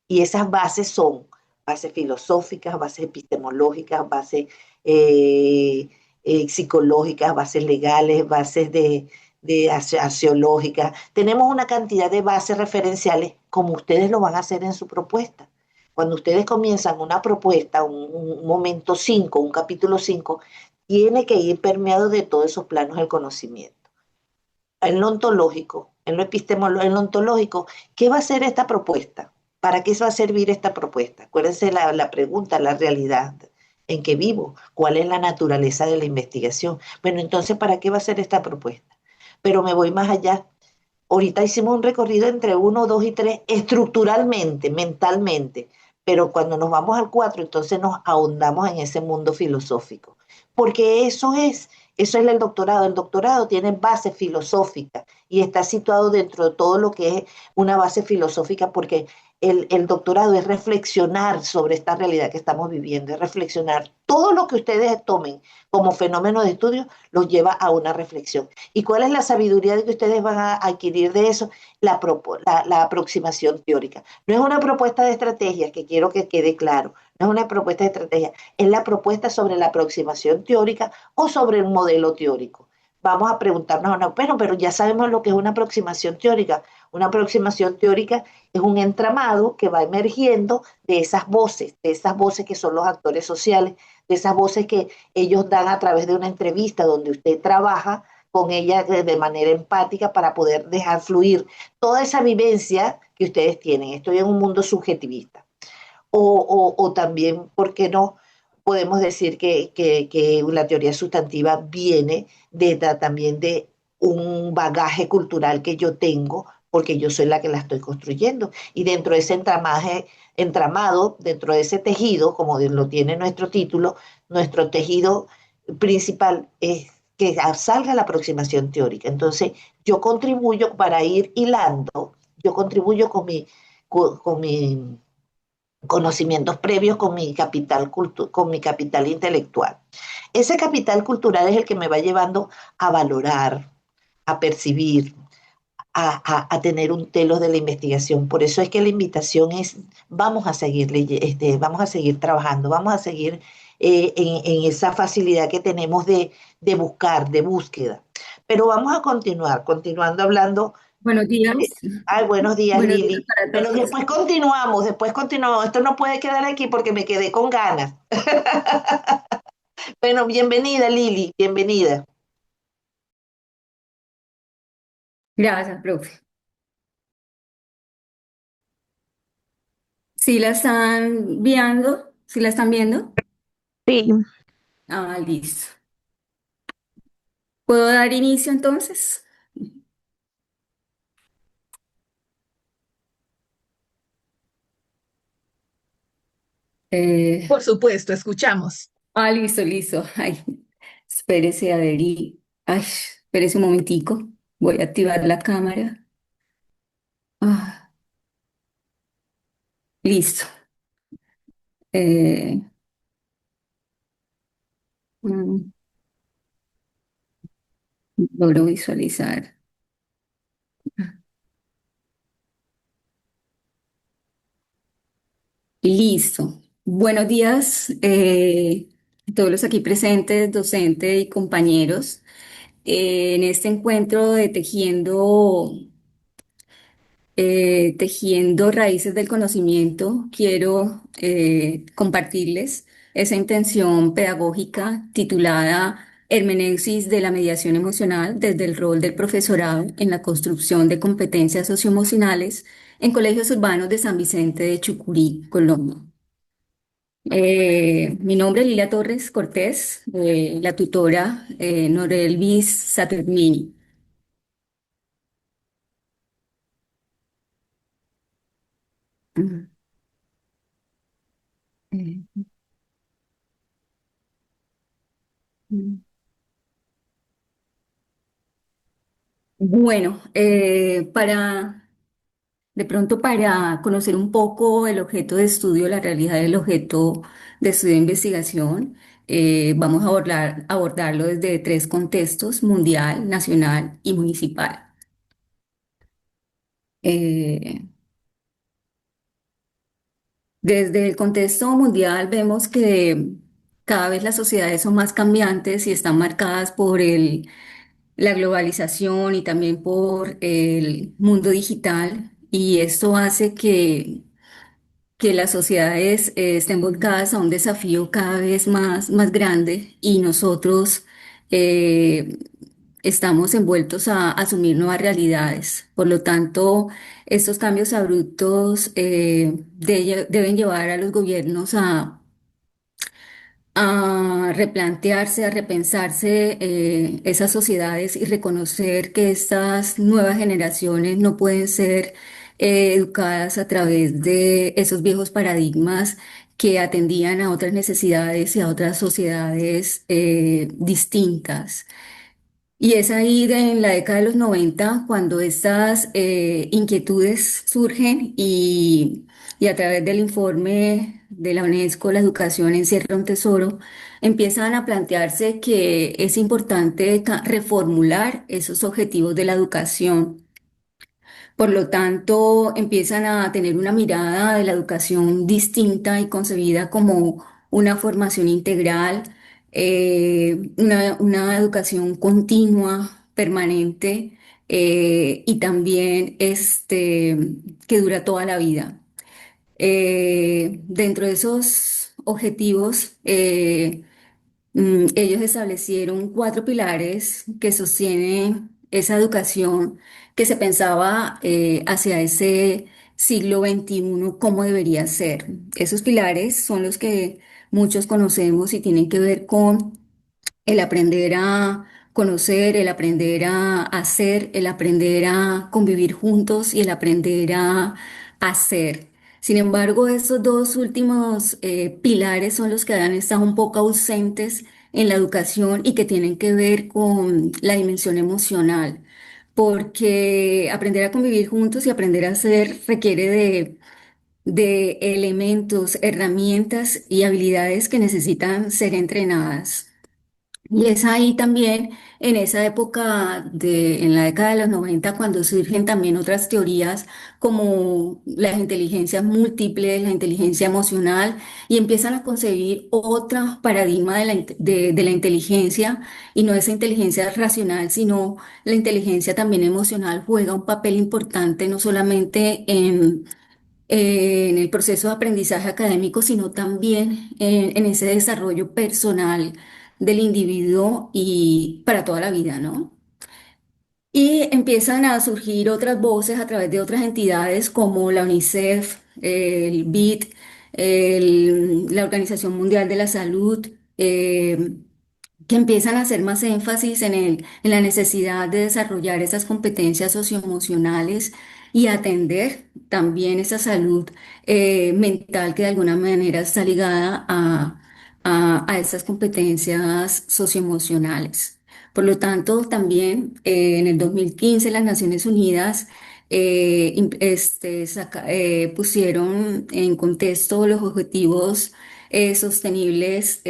Y esas bases son bases filosóficas, bases epistemológicas, bases psicológicas, bases legales, bases axiológicas. Tenemos una cantidad de bases referenciales como ustedes lo van a hacer en su propuesta. Cuando ustedes comienzan una propuesta, un momento 5, un capítulo 5, tiene que ir permeado de todos esos planos del conocimiento. En lo ontológico, en lo epistemológico, en lo ontológico, ¿qué va a ser esta propuesta? ¿Para qué va a servir esta propuesta? Acuérdense la pregunta, la realidad en que vivo, cuál es la naturaleza de la investigación. Bueno, entonces, ¿para qué va a ser esta propuesta? Pero me voy más allá. Ahorita hicimos un recorrido entre 1, 2 y 3 estructuralmente, mentalmente, pero cuando nos vamos al 4, entonces nos ahondamos en ese mundo filosófico, porque eso es el doctorado. El doctorado tiene base filosófica y está situado dentro de todo lo que es una base filosófica, porque el doctorado es reflexionar sobre esta realidad que estamos viviendo, es reflexionar. Todo lo que ustedes tomen como fenómeno de estudio los lleva a una reflexión. ¿Y cuál es la sabiduría que ustedes van a adquirir de eso? La aproximación teórica. No es una propuesta de estrategia, que quiero que quede claro, no es una propuesta de estrategia, es la propuesta sobre la aproximación teórica o sobre un modelo teórico. Vamos a preguntarnos, no, bueno, pero ya sabemos lo que es una aproximación teórica. Una aproximación teórica es un entramado que va emergiendo de esas voces que son los actores sociales, de esas voces que ellos dan a través de una entrevista donde usted trabaja con ella de manera empática para poder dejar fluir toda esa vivencia que ustedes tienen. Estoy en un mundo subjetivista. O también, ¿por qué no? Podemos decir que la teoría sustantiva viene también de un bagaje cultural que yo tengo, porque yo soy la que la estoy construyendo. Y dentro de ese entramado, dentro de ese tejido, como lo tiene nuestro título, nuestro tejido principal es que salga la aproximación teórica. Entonces, yo contribuyo para ir hilando, yo contribuyo con mi conocimientos previos, con mi capital intelectual. Ese capital cultural es el que me va llevando a valorar, a percibir, a tener un telos de la investigación. Por eso es que la invitación es, vamos a seguir, vamos a seguir trabajando, vamos a seguir en esa facilidad que tenemos de buscar, de búsqueda. Pero vamos a continuando hablando. Buenos días. Ay, buenos días, Buenos días Lili. para Pero todos. después continuamos. Esto no puede quedar aquí porque me quedé con ganas. Bueno, bienvenida, Lili, bienvenida. Gracias, profe. ¿Sí la están viendo? ¿Sí la están viendo? Sí, Ah, listo. ¿Puedo dar inicio entonces? Eh, Por supuesto, escuchamos. listo, listo. Ay, espérese, a ver ay, espérese un momentico. Voy a activar la cámara. Ah, listo. Eh, mm, logro visualizar. Listo. Buenos días, a todos los aquí presentes, docentes y compañeros. En este encuentro de tejiendo raíces del conocimiento, quiero compartirles esa intención pedagógica titulada hermenéuticas de la mediación emocional desde el rol del profesorado en la construcción de competencias socioemocionales en colegios urbanos de San Vicente de Chucurí, Colombia. Mi nombre es Lilia Torres Cortés, la tutora Norelvis Saturnini. Mm. Eh, mm. Bueno, de pronto para conocer un poco el objeto de estudio, la realidad del objeto de estudio de investigación, vamos a abordarlo desde tres contextos: mundial, nacional y municipal. Eh, Desde el contexto mundial vemos que cada vez las sociedades son más cambiantes y están marcadas por la globalización y también por el mundo digital, y esto hace que las sociedades estén volcadas a un desafío cada vez más grande, y nosotros eh, estamos envueltos a asumir nuevas realidades. Por lo tanto, estos cambios abruptos deben llevar a los gobiernos a replantearse, a repensarse esas sociedades y reconocer que estas nuevas generaciones no pueden ser educadas a través de esos viejos paradigmas que atendían a otras necesidades y a otras sociedades distintas. Y es ahí en la década de los 90 cuando estas inquietudes surgen, y a través del informe de la UNESCO, La educación encierra un tesoro, empiezan a plantearse que es importante reformular esos objetivos de la educación. Por lo tanto, empiezan a tener una mirada de la educación distinta y concebida como una formación integral, una educación continua, permanente, y también que dura toda la vida. Dentro de esos objetivos, ellos establecieron cuatro pilares que sostienen esa educación que se pensaba hacia ese siglo XXI cómo debería ser. Esos pilares son los que muchos conocemos y tienen que ver con el aprender a conocer, el aprender a hacer, el aprender a convivir juntos y el aprender a hacer. Sin embargo, estos dos últimos pilares son los que han estado un poco ausentes en la educación y que tienen que ver con la dimensión emocional, porque aprender a convivir juntos y aprender a hacer requiere de elementos, herramientas y habilidades que necesitan ser entrenadas. Y es ahí también, en esa época en la década de los 90, cuando surgen también otras teorías como las inteligencias múltiples, la inteligencia emocional, y empiezan a concebir otro paradigma de la inteligencia, y no esa inteligencia racional, sino la inteligencia también emocional juega un papel importante no solamente en el proceso de aprendizaje académico, sino también en ese desarrollo personal del individuo y para toda la vida, ¿no? Y empiezan a surgir otras voces a través de otras entidades como la UNICEF, el BID, la Organización Mundial de la Salud, que empiezan a hacer más énfasis en la necesidad de desarrollar esas competencias socioemocionales y atender también esa salud mental que de alguna manera está ligada a esas competencias socioemocionales. Por lo tanto, también en el 2015 las Naciones Unidas pusieron en contexto los objetivos sostenibles,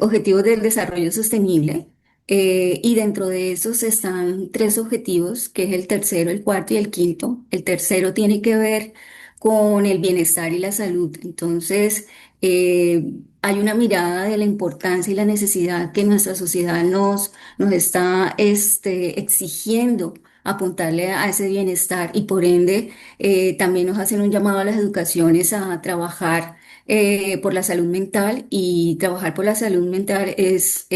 objetivos del desarrollo sostenible, y dentro de esos están tres objetivos, que es el tercero, el cuarto y el quinto. El tercero tiene que ver con el bienestar y la salud. Entonces, hay una mirada de la importancia y la necesidad que nuestra sociedad nos está exigiendo apuntarle a ese bienestar, y por ende también nos hacen un llamado a las educaciones a trabajar por la salud mental, y trabajar por la salud mental es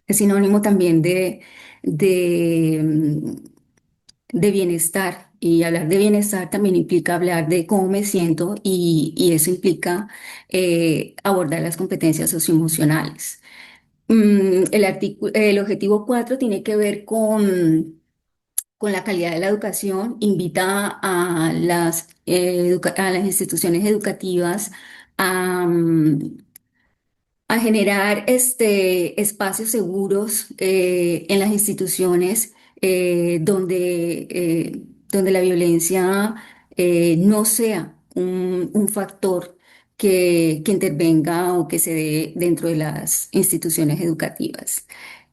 sinónimo también de, de bienestar. Y hablar de bienestar también implica hablar de cómo me siento, y eso implica abordar las competencias socioemocionales. El objetivo 4 tiene que ver con la calidad de la educación. Invita a a las instituciones educativas a, a generar espacios seguros en las instituciones, donde la violencia no sea un factor que intervenga o que se dé dentro de las instituciones educativas.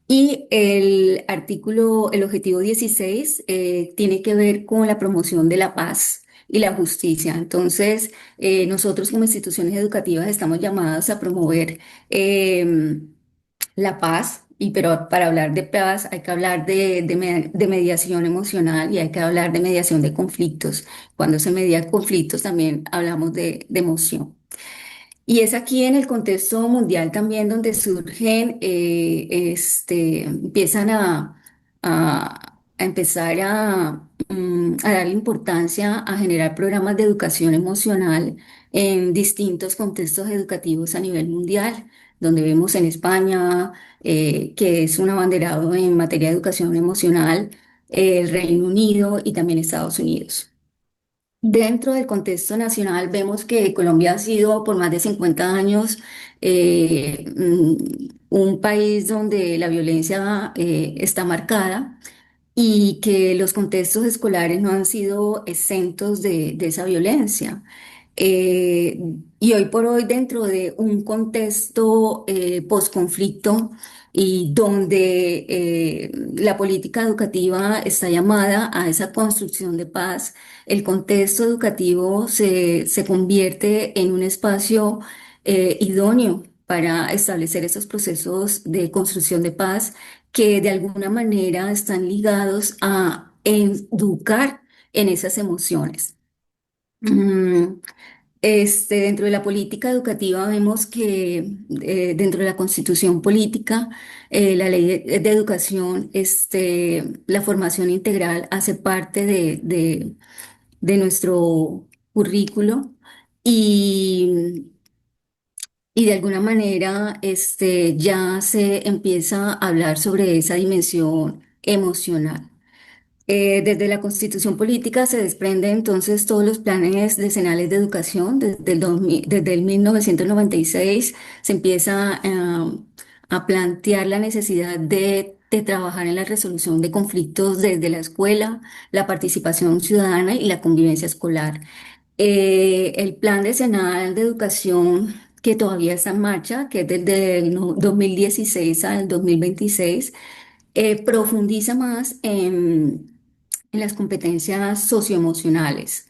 Y el objetivo 16 tiene que ver con la promoción de la paz y la justicia. Entonces, nosotros como instituciones educativas estamos llamadas a promover eh, la paz, pero para hablar de paz hay que hablar de mediación emocional, y hay que hablar de mediación de conflictos. Cuando se media conflictos también hablamos de emoción. Y es aquí en el contexto mundial también donde surgen, empiezan a empezar a darle importancia a generar programas de educación emocional en distintos contextos educativos a nivel mundial, donde vemos en España, que es un abanderado en materia de educación emocional, el Reino Unido y también Estados Unidos. Dentro del contexto nacional vemos que Colombia ha sido por más de 50 años un país donde la violencia está marcada, y que los contextos escolares no han sido exentos de esa violencia. Eh, y hoy por hoy, dentro de un contexto posconflicto, y donde la política educativa está llamada a esa construcción de paz, el contexto educativo se convierte en un espacio idóneo para establecer esos procesos de construcción de paz, que de alguna manera están ligados a educar en esas emociones. Mm, Dentro de la política educativa vemos que dentro de la constitución política, la ley de educación, la formación integral hace parte de nuestro currículo, y, y de alguna manera ya se empieza a hablar sobre esa dimensión emocional. Desde la Constitución Política se desprenden entonces todos los planes decenales de educación. Desde el 1996 se empieza a plantear la necesidad de trabajar en la resolución de conflictos desde la escuela, la participación ciudadana y la convivencia escolar. El plan decenal de educación, que todavía está en marcha, que es desde el 2016 al 2026, profundiza más en las competencias socioemocionales.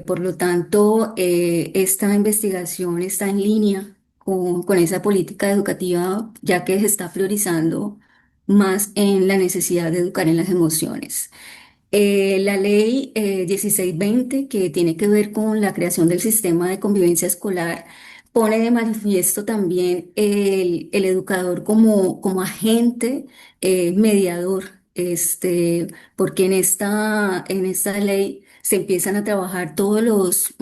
Por lo tanto, esta investigación está en línea con esa política educativa, ya que se está priorizando más en la necesidad de educar en las emociones. La ley 1620, que tiene que ver con la creación del sistema de convivencia escolar, pone de manifiesto también el educador como agente mediador, porque en esta ley se empiezan a trabajar todos los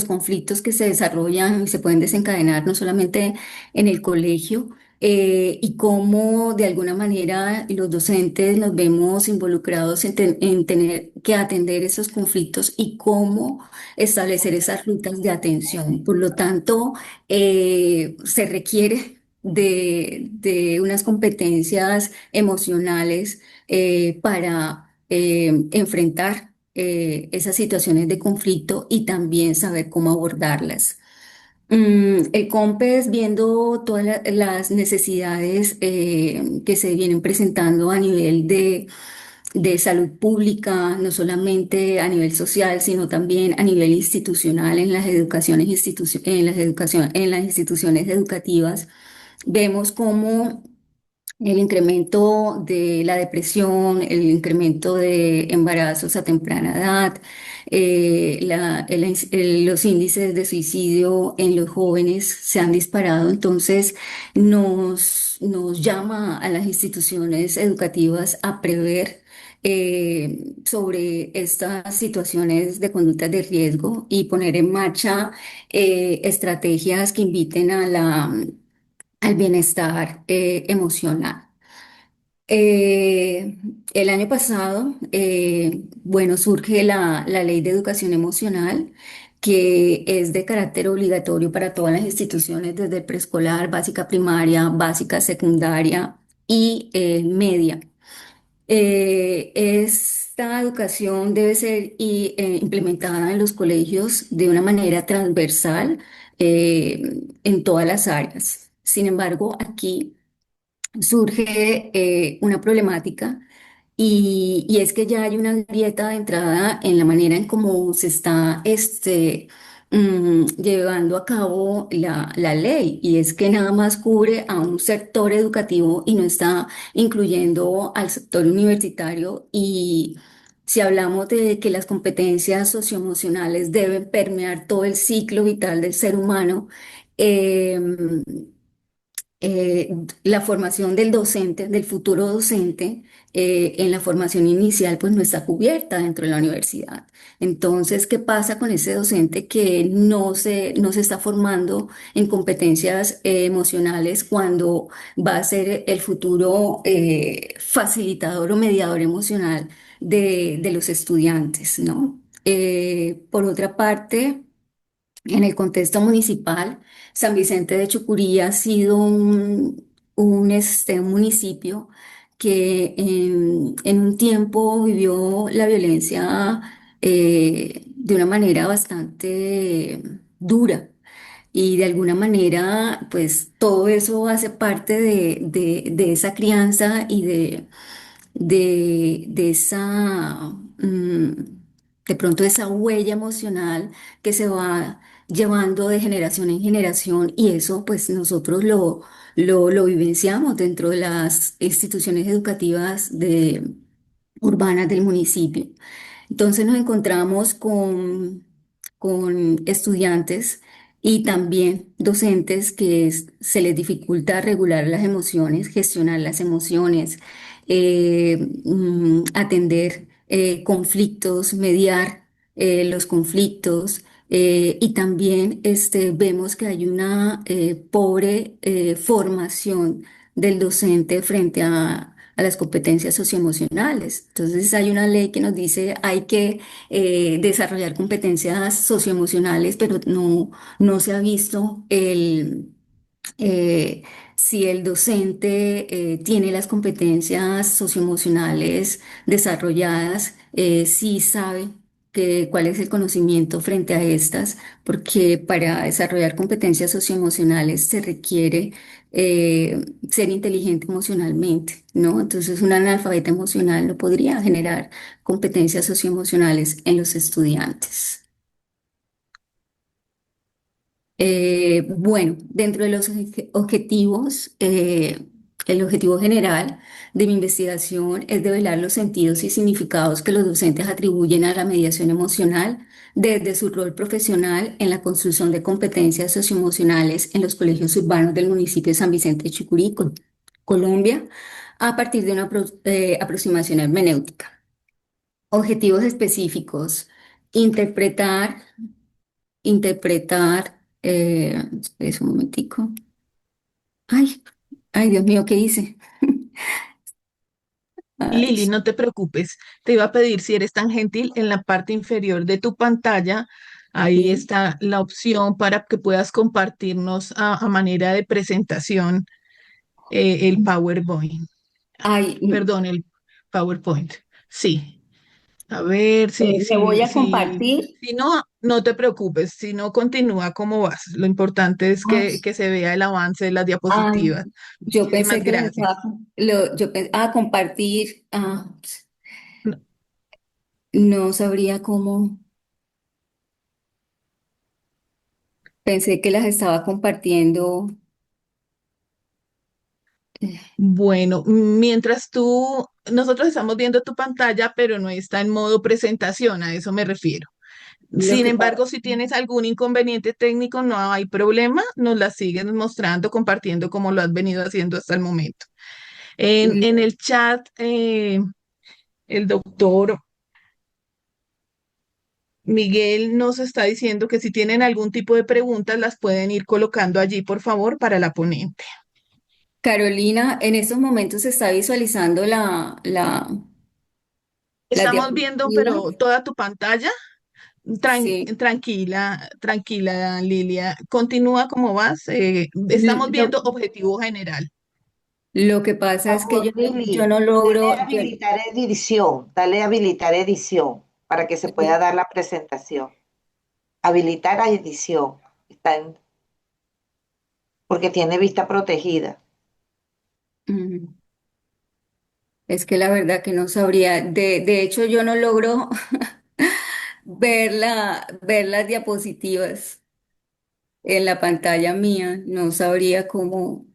conflictos que se desarrollan y se pueden desencadenar no solamente en el colegio, y cómo de alguna manera los docentes nos vemos involucrados en tener que atender esos conflictos, y cómo establecer esas rutas de atención. Por lo tanto, se requiere de unas competencias emocionales para enfrentar esas situaciones de conflicto, y también saber cómo abordarlas. El COMPES, viendo todas las necesidades que se vienen presentando a nivel de salud pública, no solamente a nivel social, sino también a nivel institucional en las en las instituciones educativas, vemos cómo el incremento de la depresión, el incremento de embarazos a temprana edad, los índices de suicidio en los jóvenes se han disparado. Entonces, nos llama a las instituciones educativas a prever sobre estas situaciones de conductas de riesgo y poner en marcha estrategias que inviten al bienestar emocional. Eh, el año pasado, bueno, surge la Ley de Educación Emocional, que es de carácter obligatorio para todas las instituciones, desde el preescolar, básica primaria, básica secundaria y media. Esta educación debe ser implementada en los colegios de una manera transversal en todas las áreas. Sin embargo, aquí surge una problemática y es que ya hay una grieta de entrada en la manera en cómo se está llevando a cabo la ley, y es que nada más cubre a un sector educativo y no está incluyendo al sector universitario. Y si hablamos de que las competencias socioemocionales deben permear todo el ciclo vital del ser humano, em, la formación del docente, del futuro docente, en la formación inicial, pues no está cubierta dentro de la universidad. Entonces, ¿qué pasa con ese docente que no se está formando en competencias emocionales cuando va a ser el futuro facilitador o mediador emocional de los estudiantes, ¿no? Por otra parte, en el contexto municipal, San Vicente de Chucurí ha sido un municipio que en un tiempo vivió la violencia de una manera bastante dura. Y de alguna manera, pues todo eso hace parte de esa crianza y de esa, de pronto esa huella emocional que se va llevando de generación en generación, y eso pues nosotros lo vivenciamos dentro de las instituciones educativas urbanas del municipio. Entonces nos encontramos con estudiantes y también docentes que se les dificulta regular las emociones, gestionar las emociones, atender conflictos, mediar los conflictos. Y también vemos que hay una pobre formación del docente frente a las competencias socioemocionales. Entonces hay una ley que nos dice hay que desarrollar competencias socioemocionales, pero no se ha visto eh, si el docente tiene las competencias socioemocionales desarrolladas, si sabe cuál es el conocimiento frente a estas, porque para desarrollar competencias socioemocionales se requiere ser inteligente emocionalmente, ¿no? Entonces, un analfabeta emocional no podría generar competencias socioemocionales en los estudiantes. Bueno, dentro de los objetivos, el objetivo general de mi investigación es develar los sentidos y significados que los docentes atribuyen a la mediación emocional desde su rol profesional en la construcción de competencias socioemocionales en los colegios urbanos del municipio de San Vicente de Chucurí, Colombia, a partir de una aproximación hermenéutica. Objetivos específicos: interpretar espérese un momentico. Ay, ay, Dios mío, ¿qué hice? Ay, Lili, no te preocupes. Te iba a pedir, si eres tan gentil, en la parte inferior de tu pantalla, ahí sí. está la opción para que puedas compartirnos a manera de presentación el PowerPoint. Ay, Perdón, el PowerPoint. Sí. A ver, le voy a compartir. si no, no te preocupes. Si no, continúa como vas. Lo importante es Ay, que se vea el avance de las ay, diapositivas. yo Muchísimas pensé que las gracias. estaba, compartir. No sabría cómo. Pensé que las estaba compartiendo Bueno, nosotros estamos viendo tu pantalla, pero no está en modo presentación, a eso me refiero. Lo Sin que pasa, embargo, si tienes algún inconveniente técnico, no hay problema, nos la sigues mostrando, compartiendo como lo has venido haciendo hasta el momento. En el chat, el doctor Miguel nos está diciendo que si tienen algún tipo de preguntas, las pueden ir colocando allí, por favor, para la ponente. Carolina, en estos momentos se está visualizando las Estamos viendo, pero diapositivas. toda tu pantalla. Sí. Tranquila, tranquila, Lilia. Continúa como vas. Estamos Lo, viendo objetivo general. lo que pasa es que Favor, yo Lili, no dale logro, a habilitar edición, dale a habilitar edición para que se pueda dar la presentación. Habilitar a edición, está porque tiene vista protegida. mm, es que la verdad que no sabría. De hecho, yo no logro ver las diapositivas en la pantalla mía. No sabría cómo.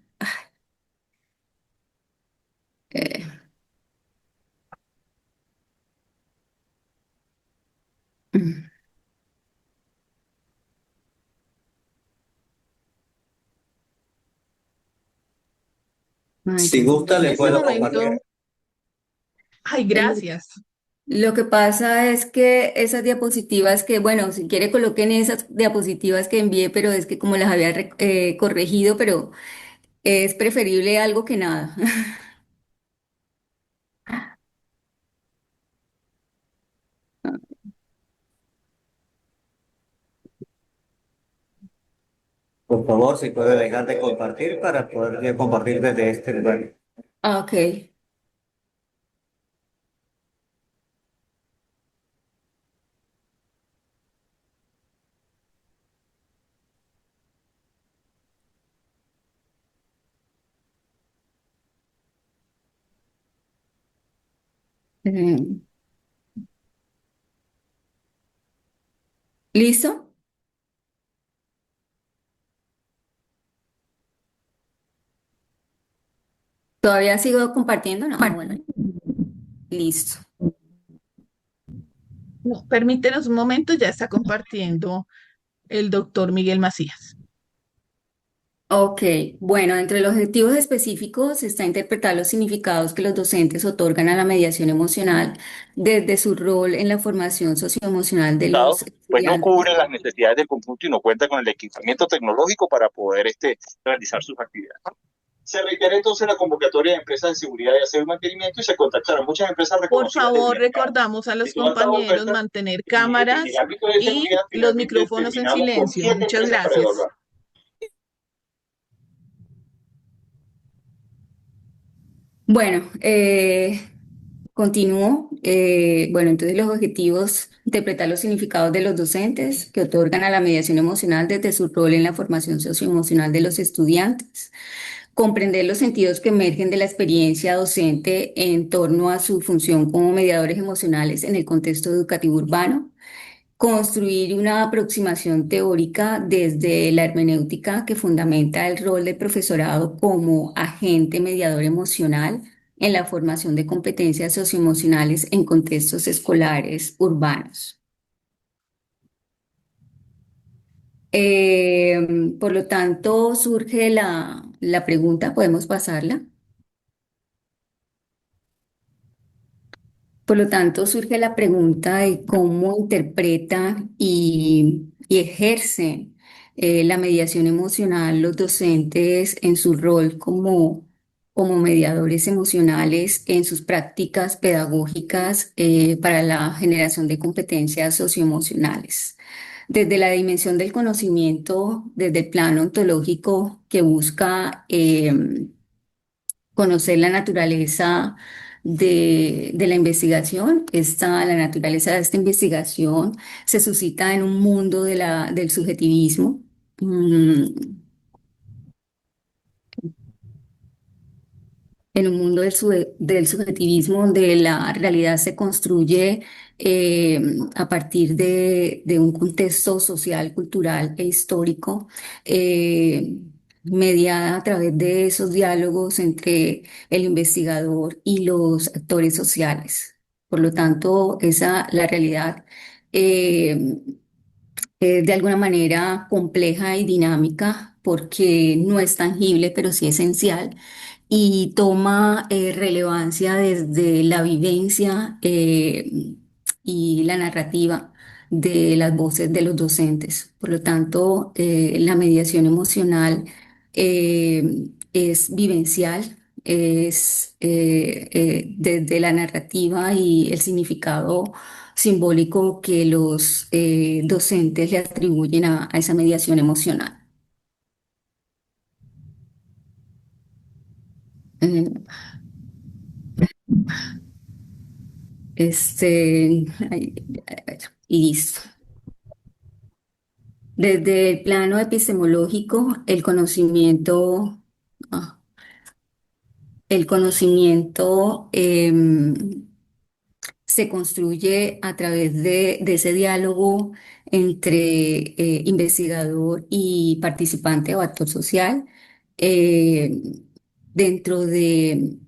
eh, mm, ay, Si gusta, En le este puedo compartir. momento, ay, el- gracias. Lo que pasa es que esas diapositivas que, bueno, si quiere coloquen esas diapositivas que envié, pero es que como las había corregido, pero es preferible algo que nada. Por favor, si puede dejar de compartir para poder ya compartir desde este lugar. Ah, ok. Eh, ¿Listo? ¿Todavía sigo compartiendo? No, bueno, listo. No, permítenos un momento, ya está compartiendo el doctor Miguel Macías. Ok, bueno, entre los objetivos específicos está interpretar los significados que los docentes otorgan a la mediación emocional desde su rol en la formación socioemocional de los Pues no estudiantes. cubre las necesidades del conjunto y no cuenta con el equipamiento tecnológico para poder realizar sus actividades. Se requiere entonces la convocatoria de empresas de seguridad y aseo y mantenimiento y se contactaron muchas empresas Por reconocidas del favor, mercado. recordamos a De los todas estas compañeros ofertas, mantener en el cámaras ámbito de y seguridad los finalmente micrófonos en terminamos con silencio. 7 Muchas empresas para gracias. evaluar. Bueno, continúo. Bueno, entonces los objetivos, interpretar los significados de los docentes que otorgan a la mediación emocional desde su rol en la formación socioemocional de los estudiantes. Comprender los sentidos que emergen de la experiencia docente en torno a su función como mediadores emocionales en el contexto educativo urbano. Construir una aproximación teórica desde la hermenéutica que fundamenta el rol del profesorado como agente mediador emocional en la formación de competencias socioemocionales en contextos escolares urbanos. Por lo tanto, surge la pregunta, ¿podemos pasarla? Por lo tanto, surge la pregunta de cómo interpreta y ejercen la mediación emocional los docentes en su rol como mediadores emocionales en sus prácticas pedagógicas para la generación de competencias socioemocionales. Desde la dimensión del conocimiento, desde el plano ontológico que busca conocer la naturaleza de la investigación. La naturaleza de esta investigación se suscita en un mundo del subjetivismo. mm, En un mundo del subjetivismo donde la realidad se construye a partir de un contexto social, cultural e histórico. eh, mediada a través de esos diálogos entre el investigador y los actores sociales. Por lo tanto, la realidad eh, es de alguna manera compleja y dinámica porque no es tangible, pero sí esencial y toma relevancia desde la vivencia y la narrativa de las voces de los docentes. Por lo tanto, la mediación emocional es vivencial, es desde la narrativa y el significado simbólico que los docentes le atribuyen a esa mediación emocional. Eh, ay, y listo. Desde el plano epistemológico, ah, el conocimiento se construye a través de ese diálogo entre investigador y participante o actor social eh, dentro de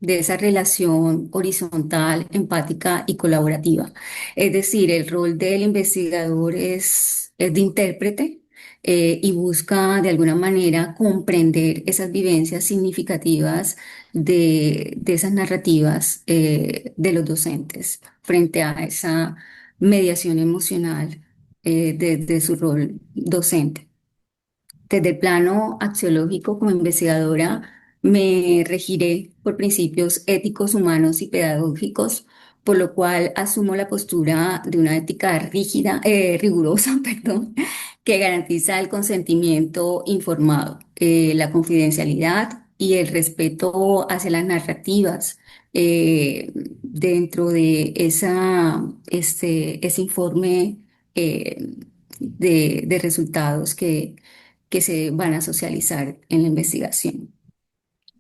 esa relación horizontal, empática y colaborativa. Es decir, el rol del investigador es de intérprete y busca de alguna manera comprender esas vivencias significativas de esas narrativas de los docentes frente a esa mediación emocional de su rol docente. Desde el plano axiológico, como investigadora, me regiré por principios éticos, humanos y pedagógicos, por lo cual asumo la postura de una ética rígida, rigurosa, perdón, que garantiza el consentimiento informado, la confidencialidad y el respeto hacia las narrativas dentro de ese informe de resultados que se van a socializar en la investigación.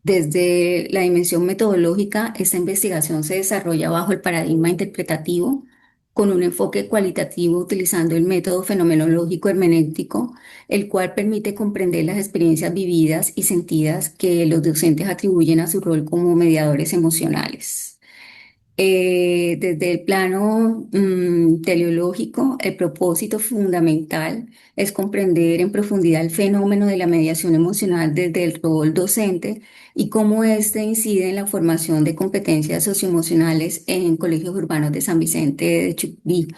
Desde la dimensión metodológica, esta investigación se desarrolla bajo el paradigma interpretativo, con un enfoque cualitativo utilizando el método fenomenológico hermenéutico, el cual permite comprender las experiencias vividas y sentidas que los docentes atribuyen a su rol como mediadores emocionales. Desde el plano teleológico, el propósito fundamental es comprender en profundidad el fenómeno de la mediación emocional desde el rol docente y cómo éste incide en la formación de competencias socioemocionales en colegios urbanos de San Vicente de Chucurí.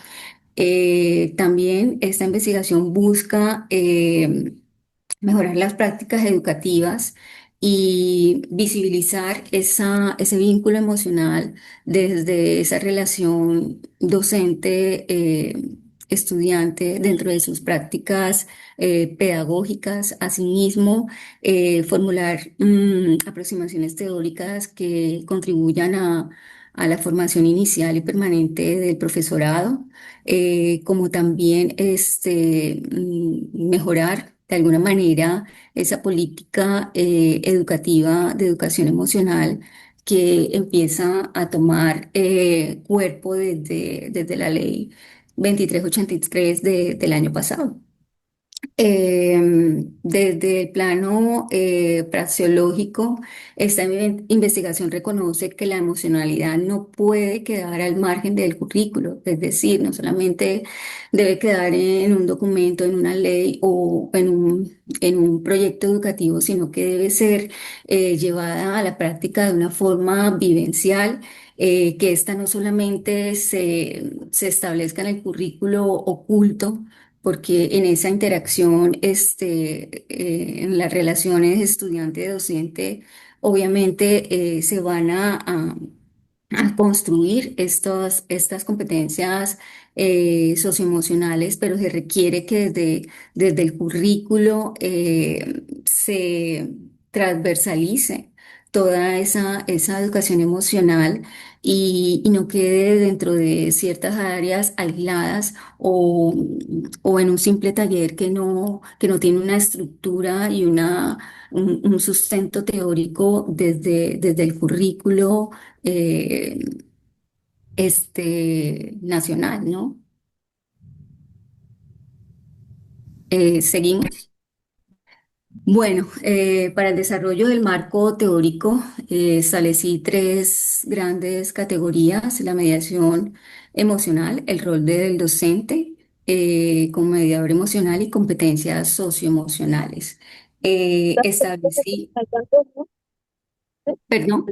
También esta investigación busca mejorar las prácticas educativas y visibilizar ese vínculo emocional desde esa relación docente-estudiante dentro de sus prácticas pedagógicas. Asimismo, formular aproximaciones teóricas que contribuyan a la formación inicial y permanente del profesorado, como también mejorar de alguna manera esa política educativa de educación emocional que empieza a tomar cuerpo desde la ley 2383 del año pasado. Desde el plano praxeológico, esta investigación reconoce que la emocionalidad no puede quedar al margen del currículo, es decir, no solamente debe quedar en un documento, en una ley o en un proyecto educativo, sino que debe ser llevada a la práctica de una forma vivencial. Que esta no solamente se establezca en el currículo oculto, porque en esa interacción, en las relaciones estudiante-docente, obviamente se van a construir estas competencias socioemocionales, pero se requiere que desde el currículo se transversalice toda esa educación emocional y no quede dentro de ciertas áreas aisladas o en un simple taller que no tiene una estructura y un sustento teórico desde el currículo eh, nacional, ¿no? Seguimos. Bueno, para el desarrollo del marco teórico, establecí tres grandes categorías: la mediación emocional, el rol del docente como mediador emocional y competencias socioemocionales. Establecí, perdón.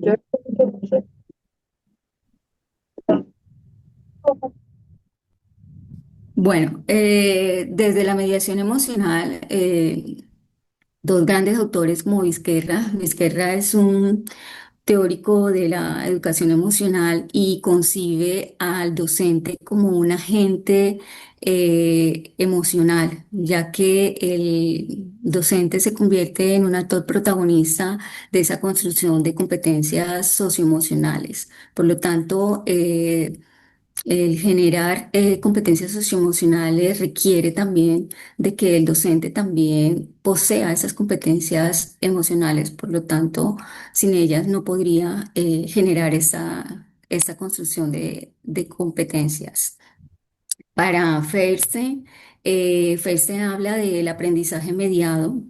Bueno, desde la mediación emocional, dos grandes autores como Vizquerra. Vizquerra es un teórico de la educación emocional y concibe al docente como un agente emocional, ya que el docente se convierte en un actor protagonista de esa construcción de competencias socioemocionales. Por lo tanto, el generar competencias socioemocionales requiere también de que el docente también posea esas competencias emocionales. Por lo tanto, sin ellas no podría generar esa construcción de competencias. Para Fierce, Fierce habla del aprendizaje mediado.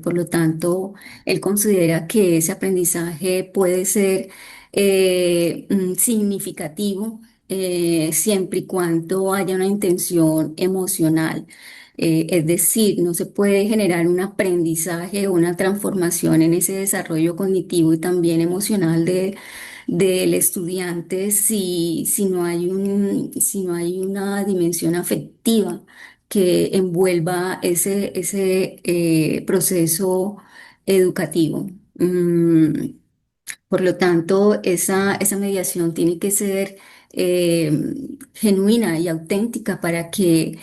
Por lo tanto, él considera que ese aprendizaje puede ser significativo siempre y cuando haya una intención emocional. Es decir, no se puede generar un aprendizaje o una transformación en ese desarrollo cognitivo y también emocional del estudiante si no hay si no hay una dimensión afectiva que envuelva ese proceso educativo. Por lo tanto, esa mediación tiene que ser eh, genuina y auténtica para que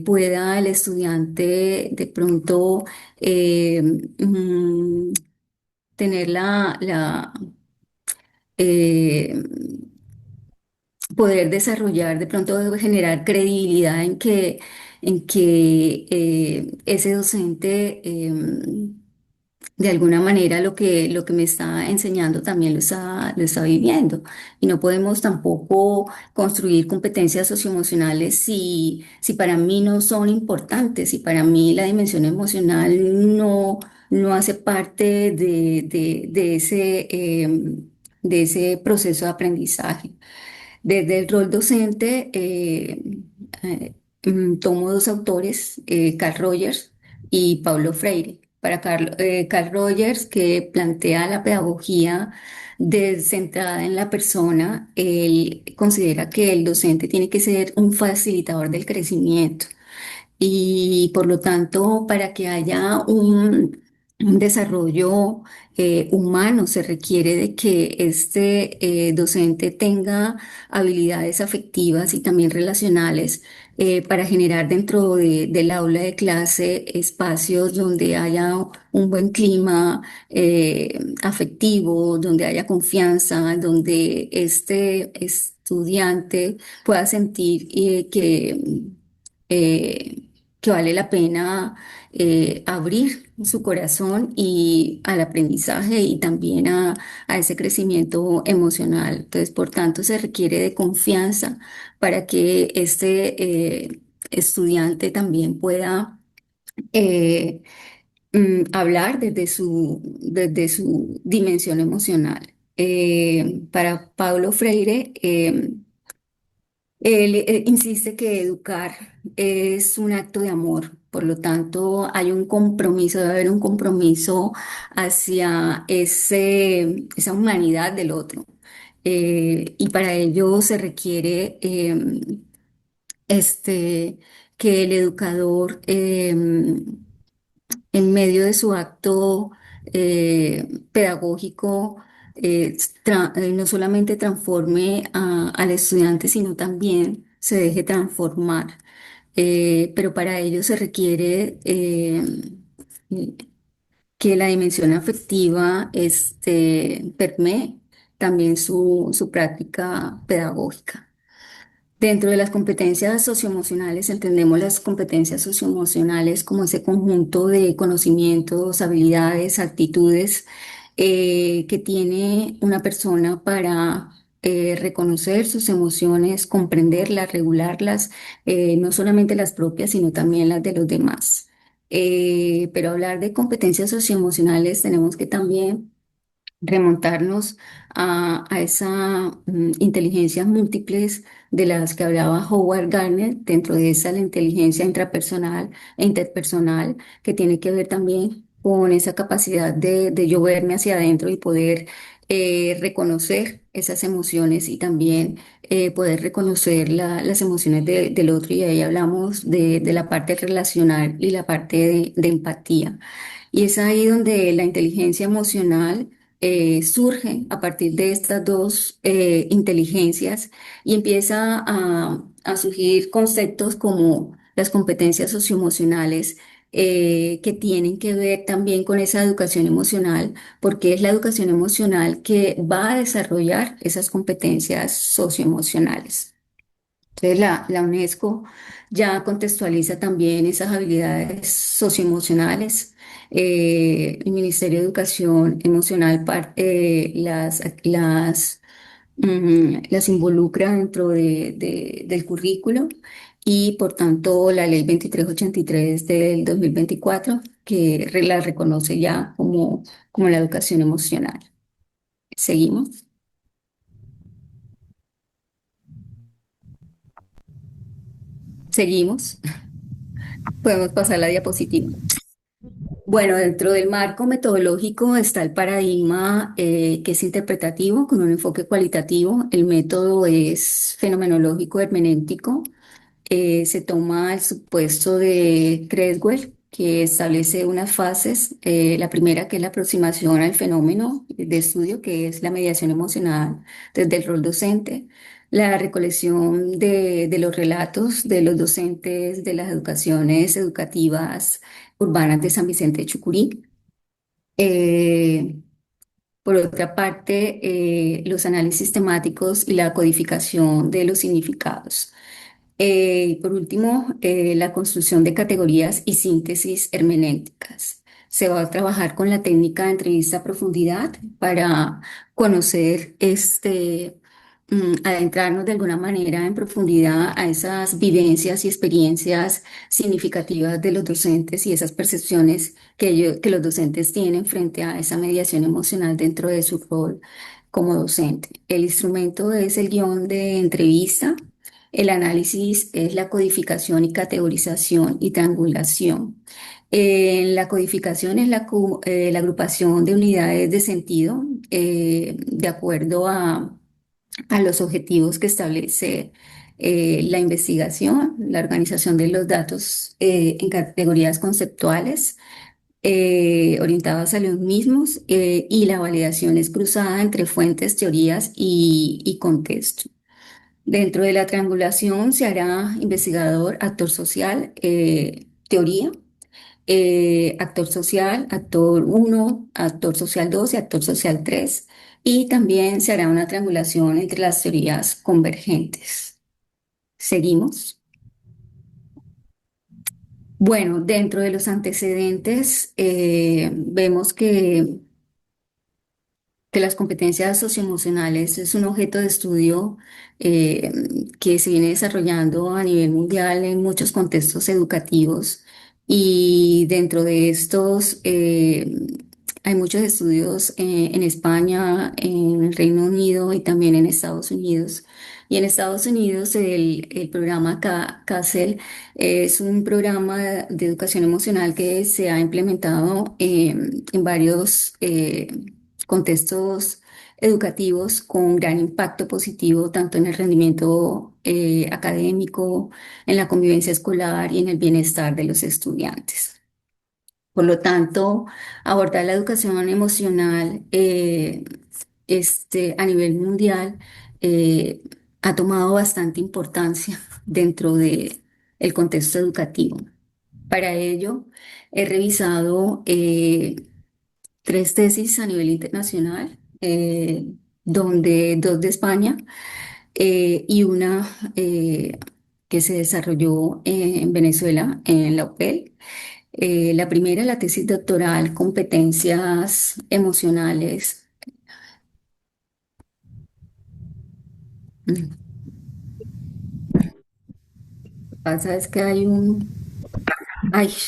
pueda el estudiante de pronto eh, mm, tener eh, poder desarrollar, de pronto generar credibilidad en que ese docente de alguna manera lo que me está enseñando también lo está viviendo. Y no podemos tampoco construir competencias socioemocionales si para mí no son importantes, si para mí la dimensión emocional no hace parte de ese proceso de aprendizaje. Desde el rol docente, tomo dos autores, Carl Rogers y Paulo Freire. Para Carl Rogers, que plantea la pedagogía centrada en la persona, él considera que el docente tiene que ser un facilitador del crecimiento y por lo tanto, para que haya un desarrollo humano, se requiere de que este docente tenga habilidades afectivas y también relacionales para generar dentro del aula de clase espacios donde haya un buen clima afectivo, donde haya confianza, donde este estudiante pueda sentir eh, que vale la pena abrir su corazón y al aprendizaje y también a ese crecimiento emocional. Entonces, por tanto, se requiere de confianza para que este estudiante también pueda eh, hablar desde su dimensión emocional. Para Paulo Freire, él insiste que educar es un acto de amor, por lo tanto hay un compromiso, debe haber un compromiso hacia esa humanidad del otro. Y para ello se requiere este, que el educador en medio de su acto pedagógico, no solamente transforme al estudiante, sino también se deje transformar. Pero para ello se requiere que la dimensión afectiva permee también su práctica pedagógica. Dentro de las competencias socioemocionales, entendemos las competencias socioemocionales como ese conjunto de conocimientos, habilidades, actitudes que tiene una persona para reconocer sus emociones, comprenderlas, regularlas, no solamente las propias, sino también las de los demás. Pero hablar de competencias socioemocionales tenemos que también remontarnos a esa inteligencias múltiples de las que hablaba Howard Gardner, dentro de esa la inteligencia intrapersonal e interpersonal, que tiene que ver también con esa capacidad de yo verme hacia adentro y poder reconocer esas emociones y también poder reconocer las emociones del otro. Y ahí hablamos de la parte relacional y la parte de empatía. Y es ahí donde la inteligencia emocional surge a partir de estas dos inteligencias y empieza a surgir conceptos como las competencias socioemocionales, que tienen que ver también con esa educación emocional, porque es la educación emocional que va a desarrollar esas competencias socioemocionales. Entonces, la UNESCO ya contextualiza también esas habilidades socioemocionales. El Ministerio de Educación Emocional las involucra dentro del currículo, y por tanto la Ley 2383 del 2024 que la reconoce ya como la educación emocional. Seguimos. Seguimos. Podemos pasar la diapositiva. Bueno, dentro del marco metodológico está el paradigma que es interpretativo con un enfoque cualitativo. El método es fenomenológico hermenéutico. Se toma el supuesto de Creswell, que establece unas fases. La primera, que es la aproximación al fenómeno de estudio, que es la mediación emocional desde el rol docente, la recolección de los relatos de los docentes de las educaciones educativas urbanas de San Vicente de Chucurí. Eh, por otra parte, los análisis temáticos y la codificación de los significados. Y por último, la construcción de categorías y síntesis hermenéuticas. Se va a trabajar con la técnica de entrevista a profundidad para conocer, adentrarnos de alguna manera en profundidad a esas vivencias y experiencias significativas de los docentes y esas percepciones que los docentes tienen frente a esa mediación emocional dentro de su rol como docente. El instrumento es el guión de entrevista. El análisis es la codificación y categorización y triangulación. La codificación es la agrupación de unidades de sentido de acuerdo a los objetivos que establece la investigación, la organización de los datos en categorías conceptuales orientadas a los mismos, y la validación es cruzada entre fuentes, teorías y contexto. Dentro de la triangulación se hará investigador, actor social, teoría, actor social, actor uno, actor social 2 y actor social 3. Y también se hará una triangulación entre las teorías convergentes. Seguimos. Bueno, dentro de los antecedentes, vemos que las competencias socioemocionales es un objeto de estudio eh, que se viene desarrollando a nivel mundial en muchos contextos educativos, y dentro de estos hay muchos estudios en España, en el Reino Unido y también en Estados Unidos. Y en Estados Unidos el programa CASEL es un programa de educación emocional que se ha implementado en varios contextos educativos con gran impacto positivo tanto en el rendimiento académico, en la convivencia escolar y en el bienestar de los estudiantes. Por lo tanto, abordar la educación emocional a nivel mundial eh, ha tomado bastante importancia dentro de el contexto educativo. Para ello, he revisado 3 tesis a nivel internacional, donde 2 de España y una que se desarrolló en Venezuela, en la UPEL. La primera, la tesis doctoral, competencias emocionales Mm. Pasa es que ay,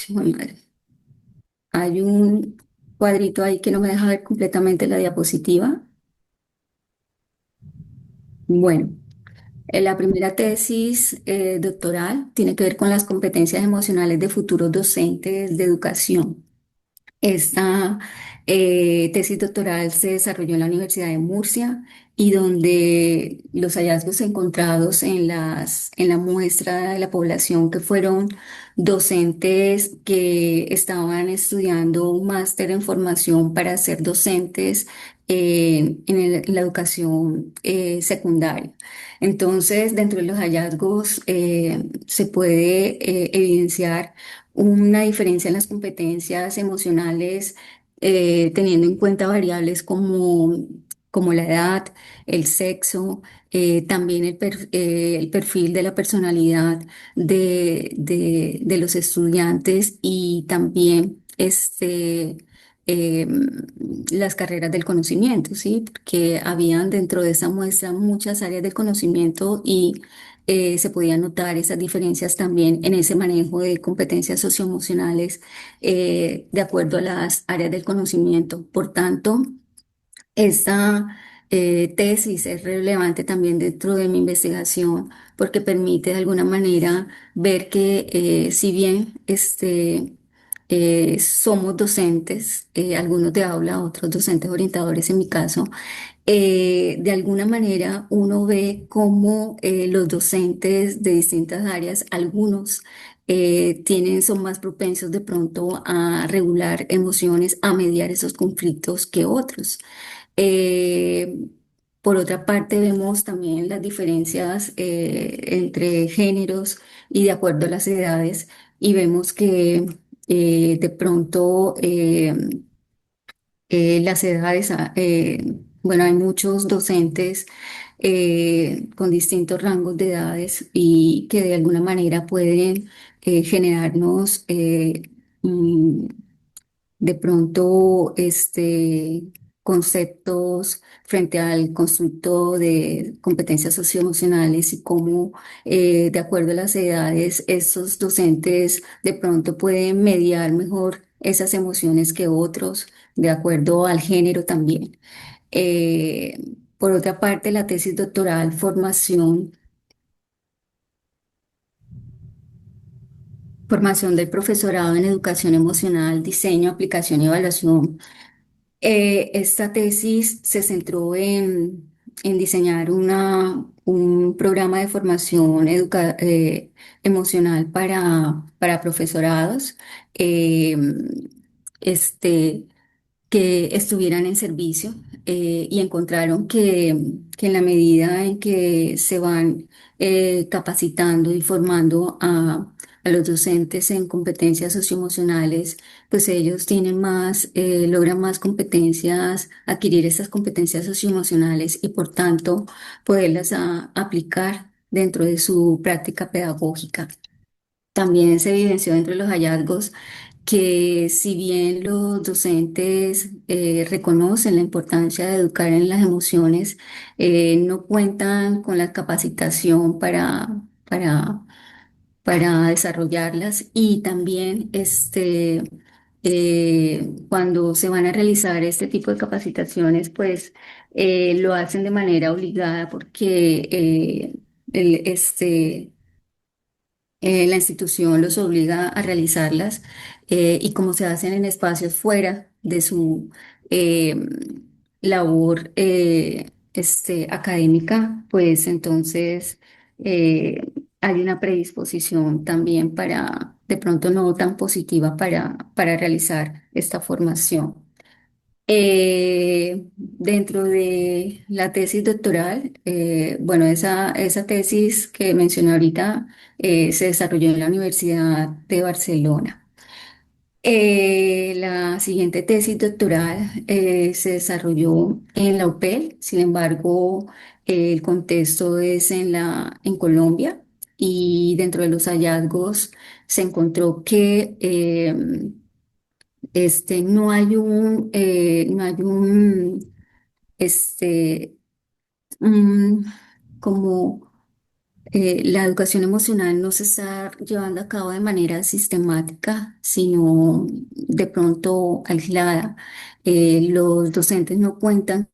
jue madre, hay un cuadrito ahí que no me deja ver completamente la diapositiva. Bueno, la primera tesis doctoral tiene que ver con las competencias emocionales de futuros docentes de educación. Esta tesis doctoral se desarrolló en la Universidad de Murcia y donde los hallazgos encontrados en la muestra de la población que fueron docentes que estaban estudiando un máster en formación para ser docentes en la educación secundaria. Entonces, dentro de los hallazgos se puede evidenciar una diferencia en las competencias emocionales, teniendo en cuenta variables como la edad, el sexo, también el perfil de la personalidad de los estudiantes y también eh, las carreras del conocimiento, ¿sí? Porque habían dentro de esa muestra muchas áreas del conocimiento y se podían notar esas diferencias también en ese manejo de competencias socioemocionales de acuerdo a las áreas del conocimiento. Por tanto, esta tesis es relevante también dentro de mi investigación porque permite de alguna manera ver que si bien somos docentes, algunos de aula, otros docentes orientadores en mi caso, de alguna manera uno ve cómo los docentes de distintas áreas, algunos son más propensos de pronto a regular emociones, a mediar esos conflictos que otros. Eh, por otra parte, vemos también las diferencias entre géneros y de acuerdo a las edades, y vemos que de pronto las edades, bueno, hay muchos docentes con distintos rangos de edades y que de alguna manera pueden generarnos mm, de pronto conceptos frente al constructo de competencias socioemocionales y cómo, de acuerdo a las edades, estos docentes de pronto pueden mediar mejor esas emociones que otros, de acuerdo al género también. Por otra parte, la tesis doctoral, formación del profesorado en educación emocional, diseño, aplicación y evaluación. Esta tesis se centró en diseñar un programa de formación emocional para profesorados eh, este, que estuvieran en servicio y encontraron que en la medida en que se van capacitando y formando a los docentes en competencias socioemocionales, pues ellos tienen logran más competencias, adquirir estas competencias socioemocionales y por tanto poderlas aplicar dentro de su práctica pedagógica. También se evidenció dentro de los hallazgos que si bien los docentes reconocen la importancia de educar en las emociones, no cuentan con la capacitación para desarrollarlas y también cuando se van a realizar este tipo de capacitaciones, pues lo hacen de manera obligada porque el, este, la institución los obliga a realizarlas y como se hacen en espacios fuera de su eh, labor académica, pues entonces hay una predisposición también para, de pronto no tan positiva para realizar esta formación. Dentro de la tesis doctoral, bueno, esa tesis que mencioné ahorita se desarrolló en la Universidad de Barcelona. La siguiente tesis doctoral se desarrolló en la UPEL, sin embargo, el contexto es en Colombia y dentro de los hallazgos se encontró que no hay este, un como la educación emocional no se está llevando a cabo de manera sistemática, sino de pronto aislada. Los docentes no cuentan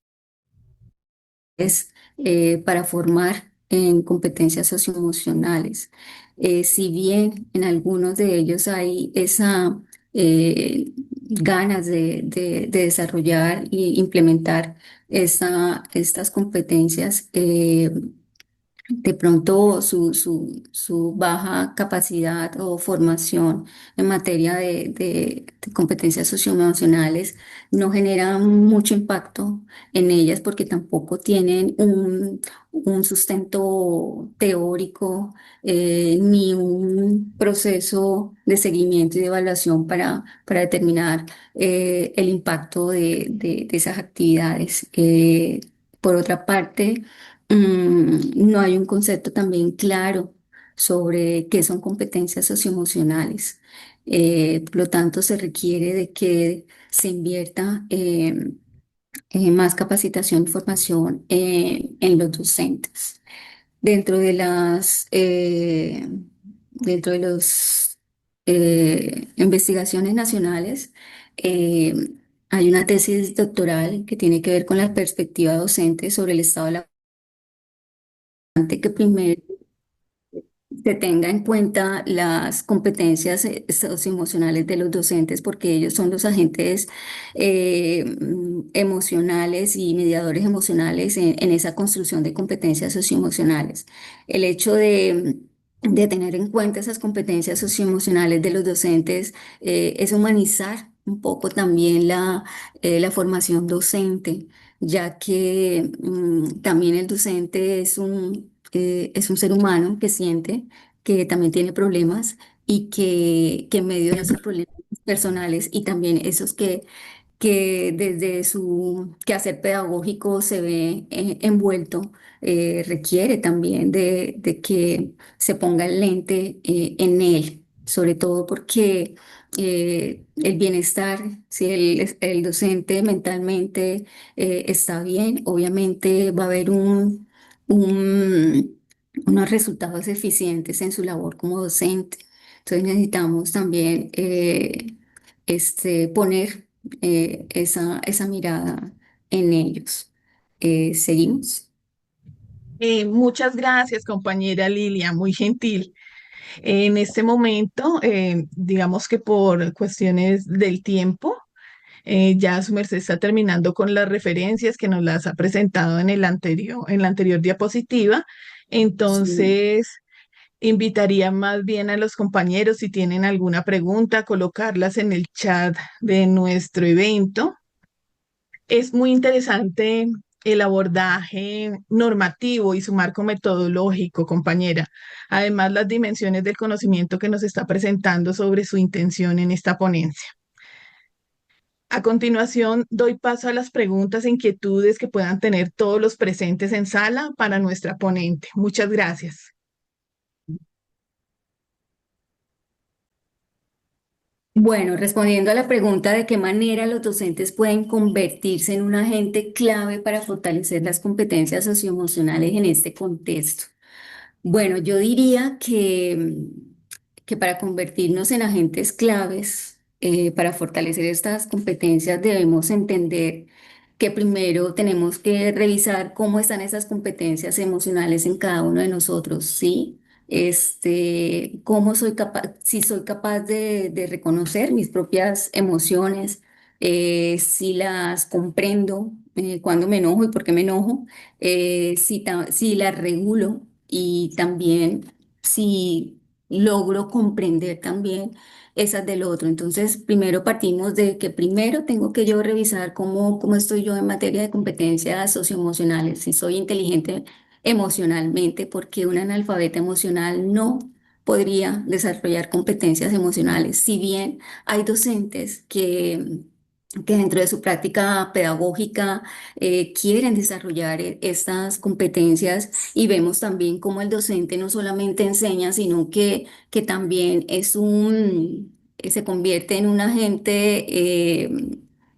para formar en competencias socioemocionales. Si bien en algunos de ellos hay esa ganas de desarrollar e implementar estas competencias, de pronto su baja capacidad o formación en materia de competencias socioemocionales no genera mucho impacto en ellas porque tampoco tienen un sustento teórico ni un proceso de seguimiento y de evaluación para determinar el impacto de esas actividades. Por otra parte, no hay un concepto también claro sobre qué son competencias socioemocionales. Por lo tanto, se requiere de que se invierta más capacitación y formación en los docentes. Dentro de dentro de los investigaciones nacionales, eh, hay una tesis doctoral que tiene que ver con la perspectiva docente sobre el estado de la que primero se tenga en cuenta las competencias socioemocionales de los docentes, porque ellos son los agentes emocionales y mediadores emocionales en esa construcción de competencias socioemocionales. El hecho de tener en cuenta esas competencias socioemocionales de los docentes es humanizar un poco también la formación docente, ya que también el docente es un ser humano que siente, que también tiene problemas y que en medio de esos problemas personales y también esos que desde su quehacer pedagógico se ve envuelto, requiere también de que se ponga el lente en él, sobre todo porque el bienestar, si el docente mentalmente está bien, obviamente va a haber unos resultados eficientes en su labor como docente. Entonces necesitamos también poner esa mirada en ellos. ¿Seguimos? Muchas gracias, compañera Lilia, muy gentil. En este momento, digamos que por cuestiones del tiempo, ya su merced está terminando con las referencias que nos las ha presentado en la anterior diapositiva. Sí. Entonces, invitaría más bien a los compañeros, si tienen alguna pregunta, colocarlas en el chat de nuestro evento. Es muy interesante el abordaje normativo y su marco metodológico, compañera. Además, las dimensiones del conocimiento que nos está presentando sobre su intención en esta ponencia. A continuación, doy paso a las preguntas e inquietudes que puedan tener todos los presentes en sala para nuestra ponente. Muchas gracias. Bueno, respondiendo a la pregunta de qué manera los docentes pueden convertirse en un agente clave para fortalecer las competencias socioemocionales en este contexto. Bueno, yo diría que para convertirnos en agentes claves, para fortalecer estas competencias, debemos entender que primero tenemos que revisar cómo están esas competencias emocionales en cada uno de nosotros, ¿sí? Cómo soy capaz, si soy capaz de reconocer mis propias emociones, si las comprendo, cuándo me enojo y por qué me enojo, si las regulo y también si logro comprender también esas del otro. Entonces, primero partimos de que primero tengo que yo revisar cómo estoy yo en materia de competencias socioemocionales, si soy inteligente emocionalmente, porque un analfabeta emocional no podría desarrollar competencias emocionales. Si bien hay docentes que dentro de su práctica pedagógica quieren desarrollar estas competencias y vemos también cómo el docente no solamente enseña, sino que también se convierte en un agente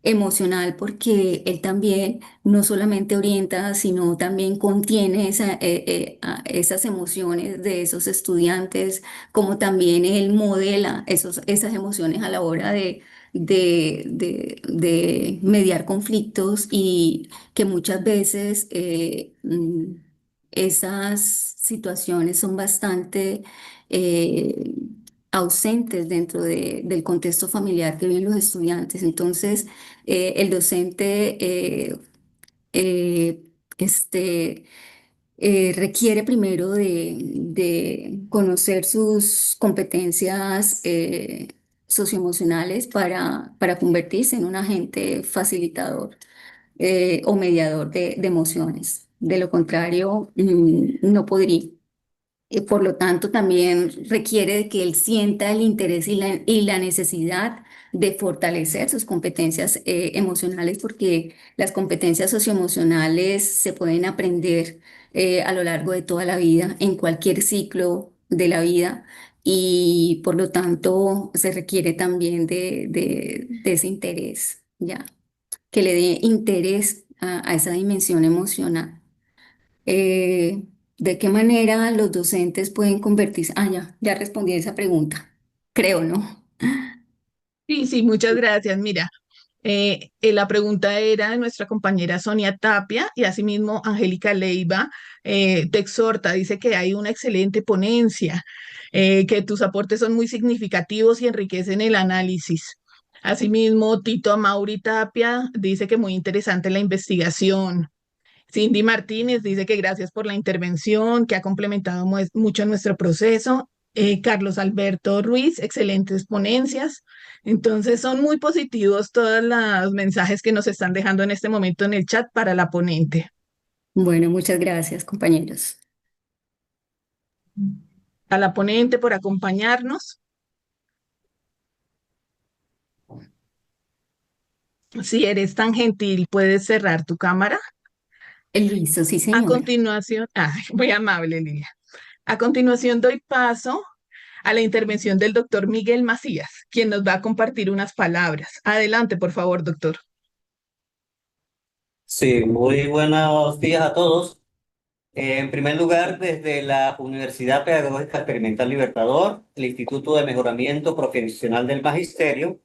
emocional, porque él también no solamente orienta, sino también contiene esas emociones de esos estudiantes, como también él modela esas emociones a la hora de mediar conflictos y que muchas veces esas situaciones son bastante eh, ausentes dentro del contexto familiar que viven los estudiantes. Entonces, el docente eh, este, requiere primero de conocer sus competencias socioemocionales para convertirse en un agente facilitador o mediador de emociones. De lo contrario, no podría. Por lo tanto, también requiere de que él sienta el interés y la necesidad de fortalecer sus competencias emocionales, porque las competencias socioemocionales se pueden aprender a lo largo de toda la vida, en cualquier ciclo de la vida, y por lo tanto se requiere también de ese interés, ¿ya? Que le dé interés a esa dimensión emocional. Eh, ¿De qué manera los docentes pueden convertirse? Ah, ya respondí a esa pregunta. Creo, ¿no? Sí, sí, muchas gracias. Mira, la pregunta era de nuestra compañera Sonia Tapia y asimismo Angélica Leiva te exhorta, dice que hay una excelente ponencia, que tus aportes son muy significativos y enriquecen el análisis. Asimismo, Tito Amauri Tapia dice que muy interesante la investigación. Cindy Martínez dice que gracias por la intervención, que ha complementado mucho nuestro proceso. Carlos Alberto Ruiz, excelentes ponencias. Entonces son muy positivos todos los mensajes que nos están dejando en este momento en el chat para la ponente. Bueno, muchas gracias, compañeros. A la ponente por acompañarnos. Si eres tan gentil, puedes cerrar tu cámara. Listo, sí, A señora. continuación, muy amable, Lilia. A continuación doy paso a la intervención del doctor Miguel Macías, quien nos va a compartir unas palabras. Adelante, por favor, doctor. Sí, muy buenos días a todos. En primer lugar, desde la Universidad Pedagógica Experimental Libertador, el Instituto de Mejoramiento Profesional del Magisterio,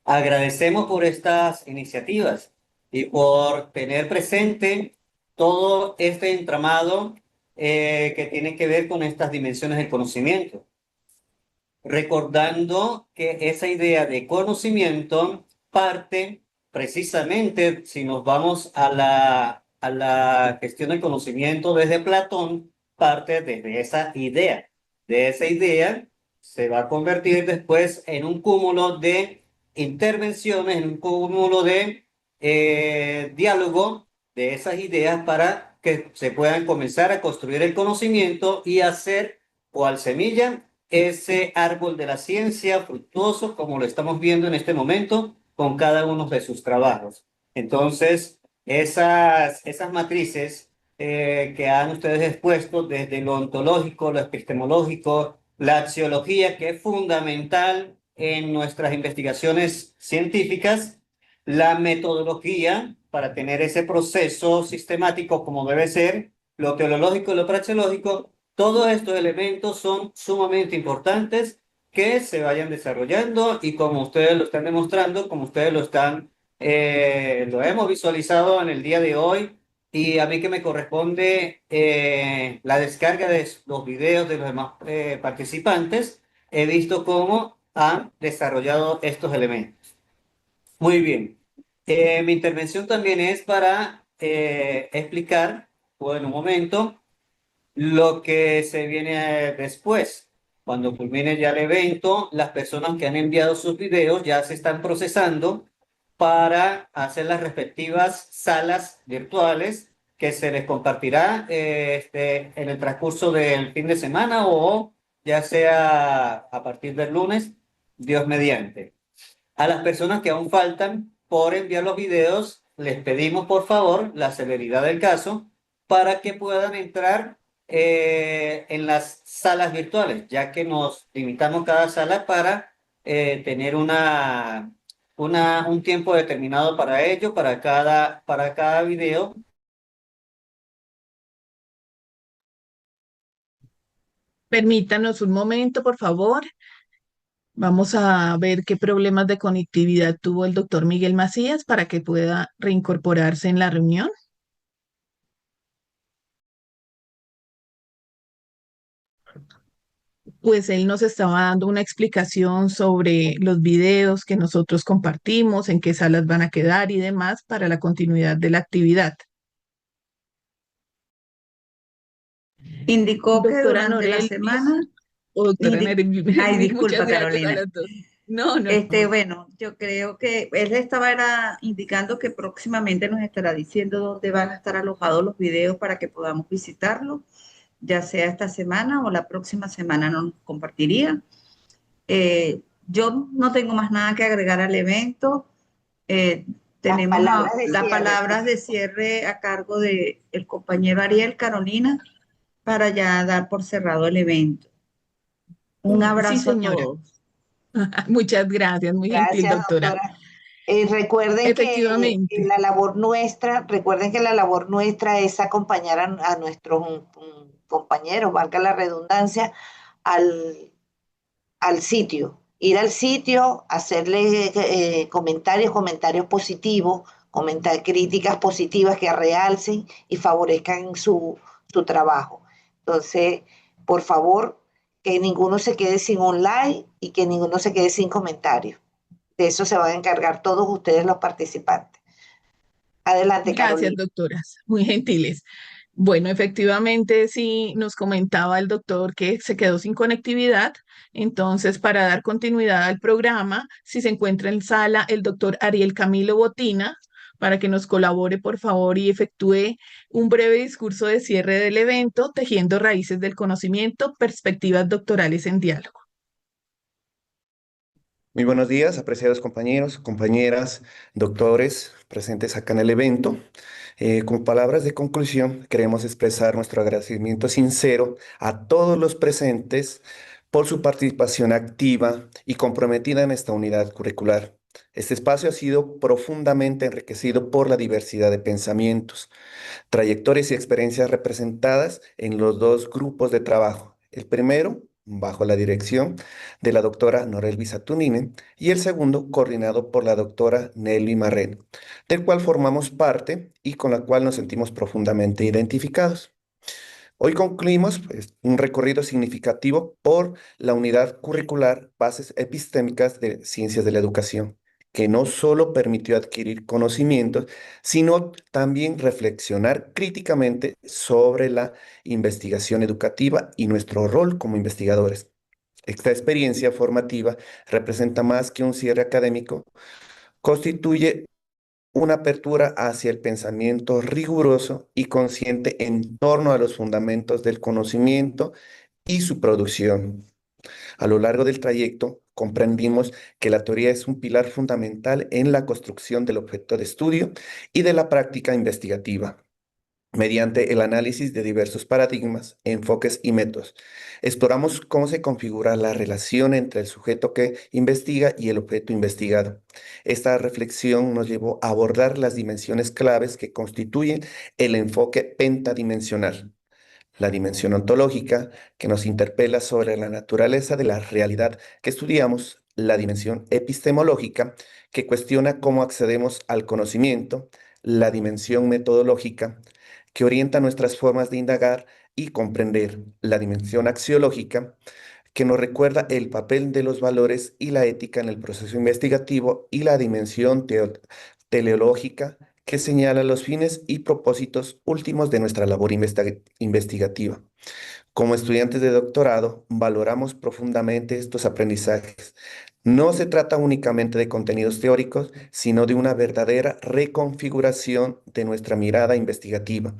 agradecemos por estas iniciativas y por tener presente todo este entramado que tiene que ver con estas dimensiones del conocimiento. Recordando que esa idea de conocimiento parte precisamente, si nos vamos a la cuestión del conocimiento desde Platón, parte desde esa idea. De esa idea se va a convertir después en un cúmulo de intervenciones, en un cúmulo de diálogo de esas ideas para que se puedan comenzar a construir el conocimiento y hacer cual semilla ese árbol de la ciencia fructuoso, como lo estamos viendo en este momento, con cada uno de sus trabajos. Entonces, esas matrices que han ustedes expuesto desde lo ontológico, lo epistemológico, la axiología, que es fundamental en nuestras investigaciones científicas, la metodología para tener ese proceso sistemático como debe ser, lo teológico y lo praxeológico, todos estos elementos son sumamente importantes que se vayan desarrollando y como ustedes lo están demostrando, como ustedes lo hemos visualizado en el día de hoy y a mí que me corresponde la descarga de los videos de los demás participantes, he visto cómo han desarrollado estos elementos. Muy bien. Mi intervención también es para explicar, o en un momento, lo que se viene después. Cuando culmine ya el evento, las personas que han enviado sus videos ya se están procesando para hacer las respectivas salas virtuales que se les compartirá en el transcurso del fin de semana o ya sea a partir del lunes, Dios mediante. A las personas que aún faltan por enviar los videos, les pedimos por favor la celeridad del caso para que puedan entrar en las salas virtuales, ya que nos limitamos cada sala para tener un tiempo determinado para ello, para cada video. Permítanos un momento, por favor. Vamos a ver qué problemas de conectividad tuvo el doctor Miguel Macías para que pueda reincorporarse en la reunión. Pues él nos estaba dando una explicación sobre los videos que nosotros compartimos, en qué salas van a quedar y demás para la continuidad de la actividad. Indicó que Doctora durante la Norelvis semana, o doctora indi- ay, Nerelvis, muchas disculpa, gracias a Carolina. las dos. No, no, no. Bueno, yo creo que él estaba indicando que próximamente nos estará diciendo dónde van a estar alojados los videos para que podamos visitarlos, ya sea esta semana o la próxima semana nos compartiría. Yo no tengo más nada que agregar al evento. Eh, Las Tenemos palabras de las cierre. palabras de cierre a cargo del compañero Ariel Carolina para ya dar por cerrado el evento. Un Sí, abrazo a señora. todos. Muchas gracias, muy gentil, Gracias, doctora. doctora. Recuerden que Efectivamente. recuerden que la labor nuestra es acompañar a nuestros compañeros, valga la redundancia, al sitio. Ir al sitio, hacerle comentarios positivos, críticas positivas que realcen y favorezcan su trabajo. Entonces, por favor, que ninguno se quede sin un like y que ninguno se quede sin comentarios. De eso se van a encargar todos ustedes los participantes. Adelante, Gracias, Carolina. doctoras, muy gentiles. Bueno, efectivamente, sí nos comentaba el doctor que se quedó sin conectividad. Entonces, para dar continuidad al programa, si se encuentra en sala el doctor Ariel Camilo Botina, para que nos colabore, por favor, y efectúe un breve discurso de cierre del evento, Tejiendo Raíces del Conocimiento, Perspectivas Doctorales en Diálogo. Muy buenos días, apreciados compañeros, compañeras, doctores presentes acá en el evento. Con palabras de conclusión, queremos expresar nuestro agradecimiento sincero a todos los presentes por su participación activa y comprometida en esta unidad curricular. Este espacio ha sido profundamente enriquecido por la diversidad de pensamientos, trayectorias y experiencias representadas en los dos grupos de trabajo. El primero, bajo la dirección de la doctora Norelvis Satunine, y el segundo, coordinado por la doctora Nelly Marrén, del cual formamos parte y con la cual nos sentimos profundamente identificados. Hoy concluimos un recorrido significativo por la unidad curricular Bases Epistémicas de Ciencias de la Educación, que no solo permitió adquirir conocimientos, sino también reflexionar críticamente sobre la investigación educativa y nuestro rol como investigadores. Esta experiencia formativa representa más que un cierre académico, constituye una apertura hacia el pensamiento riguroso y consciente en torno a los fundamentos del conocimiento y su producción. A lo largo del trayecto, comprendimos que la teoría es un pilar fundamental en la construcción del objeto de estudio y de la práctica investigativa, mediante el análisis de diversos paradigmas, enfoques y métodos. Exploramos cómo se configura la relación entre el sujeto que investiga y el objeto investigado. Esta reflexión nos llevó a abordar las dimensiones claves que constituyen el enfoque pentadimensional. La dimensión ontológica, que nos interpela sobre la naturaleza de la realidad que estudiamos; la dimensión epistemológica, que cuestiona cómo accedemos al conocimiento; la dimensión metodológica, que orienta nuestras formas de indagar y comprender; la dimensión axiológica, que nos recuerda el papel de los valores y la ética en el proceso investigativo; y la dimensión teleológica, que señala los fines y propósitos últimos de nuestra labor investigativa. Como estudiantes de doctorado, valoramos profundamente estos aprendizajes. No se trata únicamente de contenidos teóricos, sino de una verdadera reconfiguración de nuestra mirada investigativa,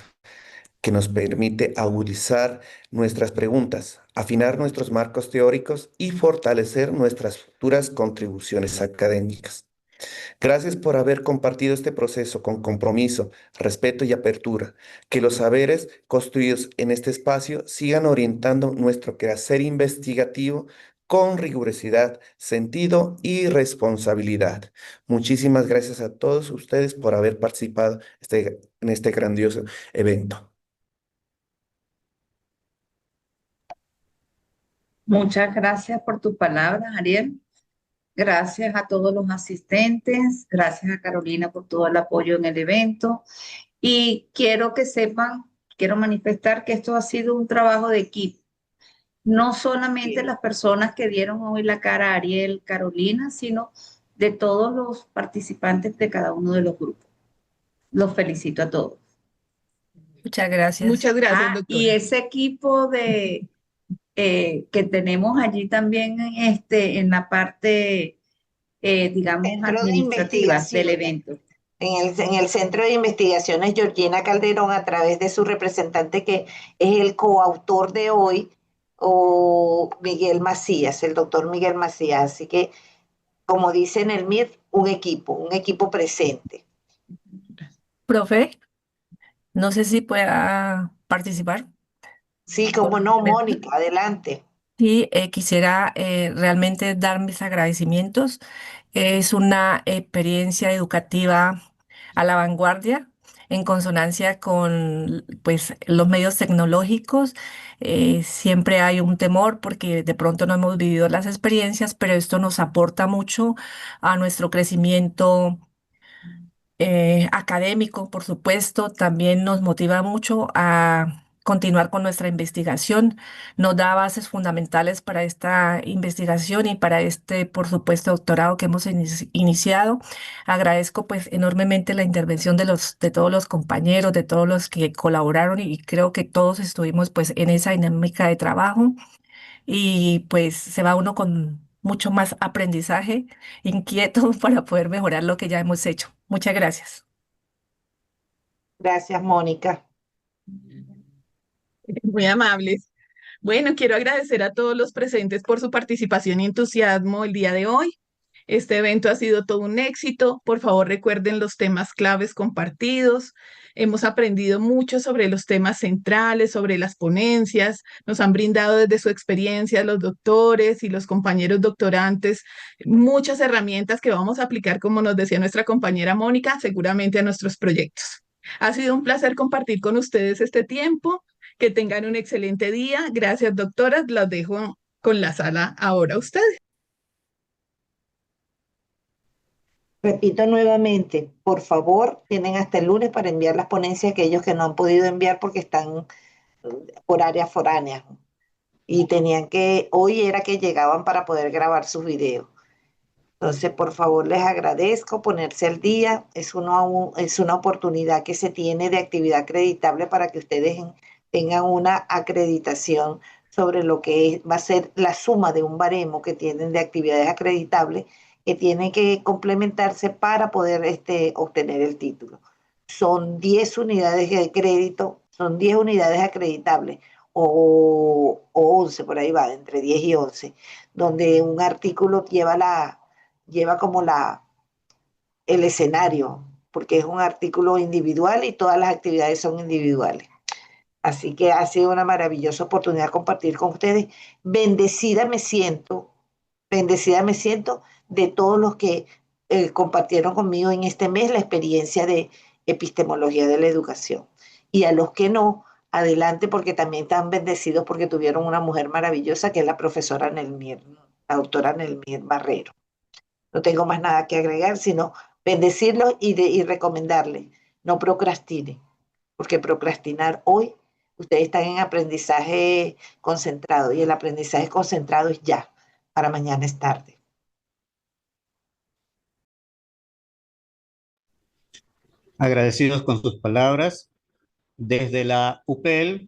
que nos permite agudizar nuestras preguntas, afinar nuestros marcos teóricos y fortalecer nuestras futuras contribuciones académicas. Gracias por haber compartido este proceso con compromiso, respeto y apertura. Que los saberes construidos en este espacio sigan orientando nuestro quehacer investigativo con rigurosidad, sentido y responsabilidad. Muchísimas gracias a todos ustedes por haber participado en este grandioso evento. Muchas gracias por tus palabras, Ariel. Gracias a todos los asistentes. Gracias a Carolina por todo el apoyo en el evento. Y quiero que sepan, quiero manifestar que esto ha sido un trabajo de equipo. No solamente las personas que dieron hoy la cara a Ariel, Carolina, sino de todos los participantes de cada uno de los grupos. Los felicito a todos. Muchas gracias. Muchas gracias, Y doctora. ese equipo que tenemos allí también en la parte, digamos, Centro de administrativa del investigaciones. evento. En el Centro de Investigaciones, Georgina Calderón, a través de su representante, que es el coautor de hoy, o Miguel Macías, el doctor Miguel Macías. Así que, como dice en el MIR, un equipo presente. Profe, no sé si pueda participar. Sí, como no, Mónica, adelante. Sí, quisiera realmente dar mis agradecimientos. Es una experiencia educativa a la vanguardia, en consonancia con pues, los medios tecnológicos. Siempre hay un temor porque de pronto no hemos vivido las experiencias, pero esto nos aporta mucho a nuestro crecimiento académico, por supuesto. También nos motiva mucho a continuar con nuestra investigación, nos da bases fundamentales para esta investigación y para este, por supuesto, doctorado que hemos iniciado. Agradezco pues enormemente la intervención de todos los compañeros, de todos los que colaboraron, y creo que todos estuvimos pues en esa dinámica de trabajo, y pues se va uno con mucho más aprendizaje, inquieto para poder mejorar lo que ya hemos hecho. Muchas gracias. Gracias, Mónica. Muy amables. Bueno, quiero agradecer a todos los presentes por su participación y entusiasmo el día de hoy. Este evento ha sido todo un éxito. Por favor, recuerden los temas claves compartidos. Hemos aprendido mucho sobre los temas centrales, sobre las ponencias. Nos han brindado desde su experiencia los doctores y los compañeros doctorantes muchas herramientas que vamos a aplicar, como nos decía nuestra compañera Mónica, seguramente a nuestros proyectos. Ha sido un placer compartir con ustedes este tiempo. Que tengan un excelente día. Gracias, doctoras. Las dejo con la sala ahora a ustedes. Repito nuevamente, por favor, tienen hasta el lunes para enviar las ponencias, aquellos que no han podido enviar porque están por áreas foráneas y hoy era que llegaban para poder grabar sus videos. Entonces, por favor, les agradezco ponerse al día. Es una oportunidad que se tiene de actividad acreditable para que ustedes tengan una acreditación sobre lo que va a ser la suma de un baremo que tienen de actividades acreditables que tienen que complementarse para poder obtener el título. Son 10 unidades de crédito, son 10 unidades acreditables o 11, por ahí va, entre 10 y 11, donde un artículo lleva como el escenario, porque es un artículo individual y todas las actividades son individuales. Así que ha sido una maravillosa oportunidad compartir con ustedes. Bendecida me siento de todos los que compartieron conmigo en este mes la experiencia de epistemología de la educación. Y a los que no, adelante, porque también están bendecidos porque tuvieron una mujer maravillosa que es la profesora Nelmir, la doctora Nelmir Barrero. No tengo más nada que agregar, sino bendecirlos y recomendarles, no procrastinen, porque procrastinar hoy, ustedes están en aprendizaje concentrado y el aprendizaje concentrado es ya, para mañana es tarde. Agradecidos con sus palabras. Desde la UPL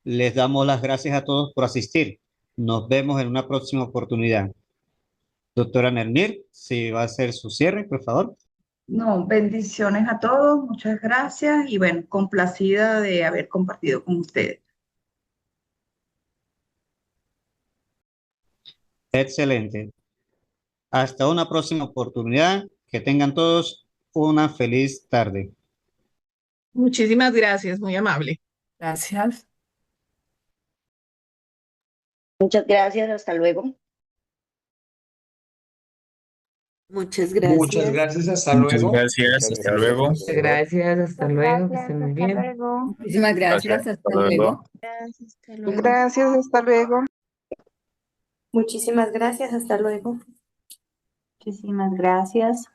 les damos las gracias a todos por asistir. Nos vemos en una próxima oportunidad. Doctora Nelmir, si va a hacer su cierre, por favor. No, bendiciones a todos, muchas gracias y bueno, complacida de haber compartido con ustedes. Excelente. Hasta una próxima oportunidad. Que tengan todos una feliz tarde. Muchísimas gracias, muy amable. Gracias. Muchas gracias, hasta luego. Muchas Muchas gracias. gracias, hasta Muchas luego. gracias, Muchas hasta gracias. luego. Hasta luego. Gracias, hasta luego, que estén muy bien. Muchísimas gracias, hasta luego. Gracias, hasta luego. Muchísimas gracias, hasta luego. Muchísimas gracias.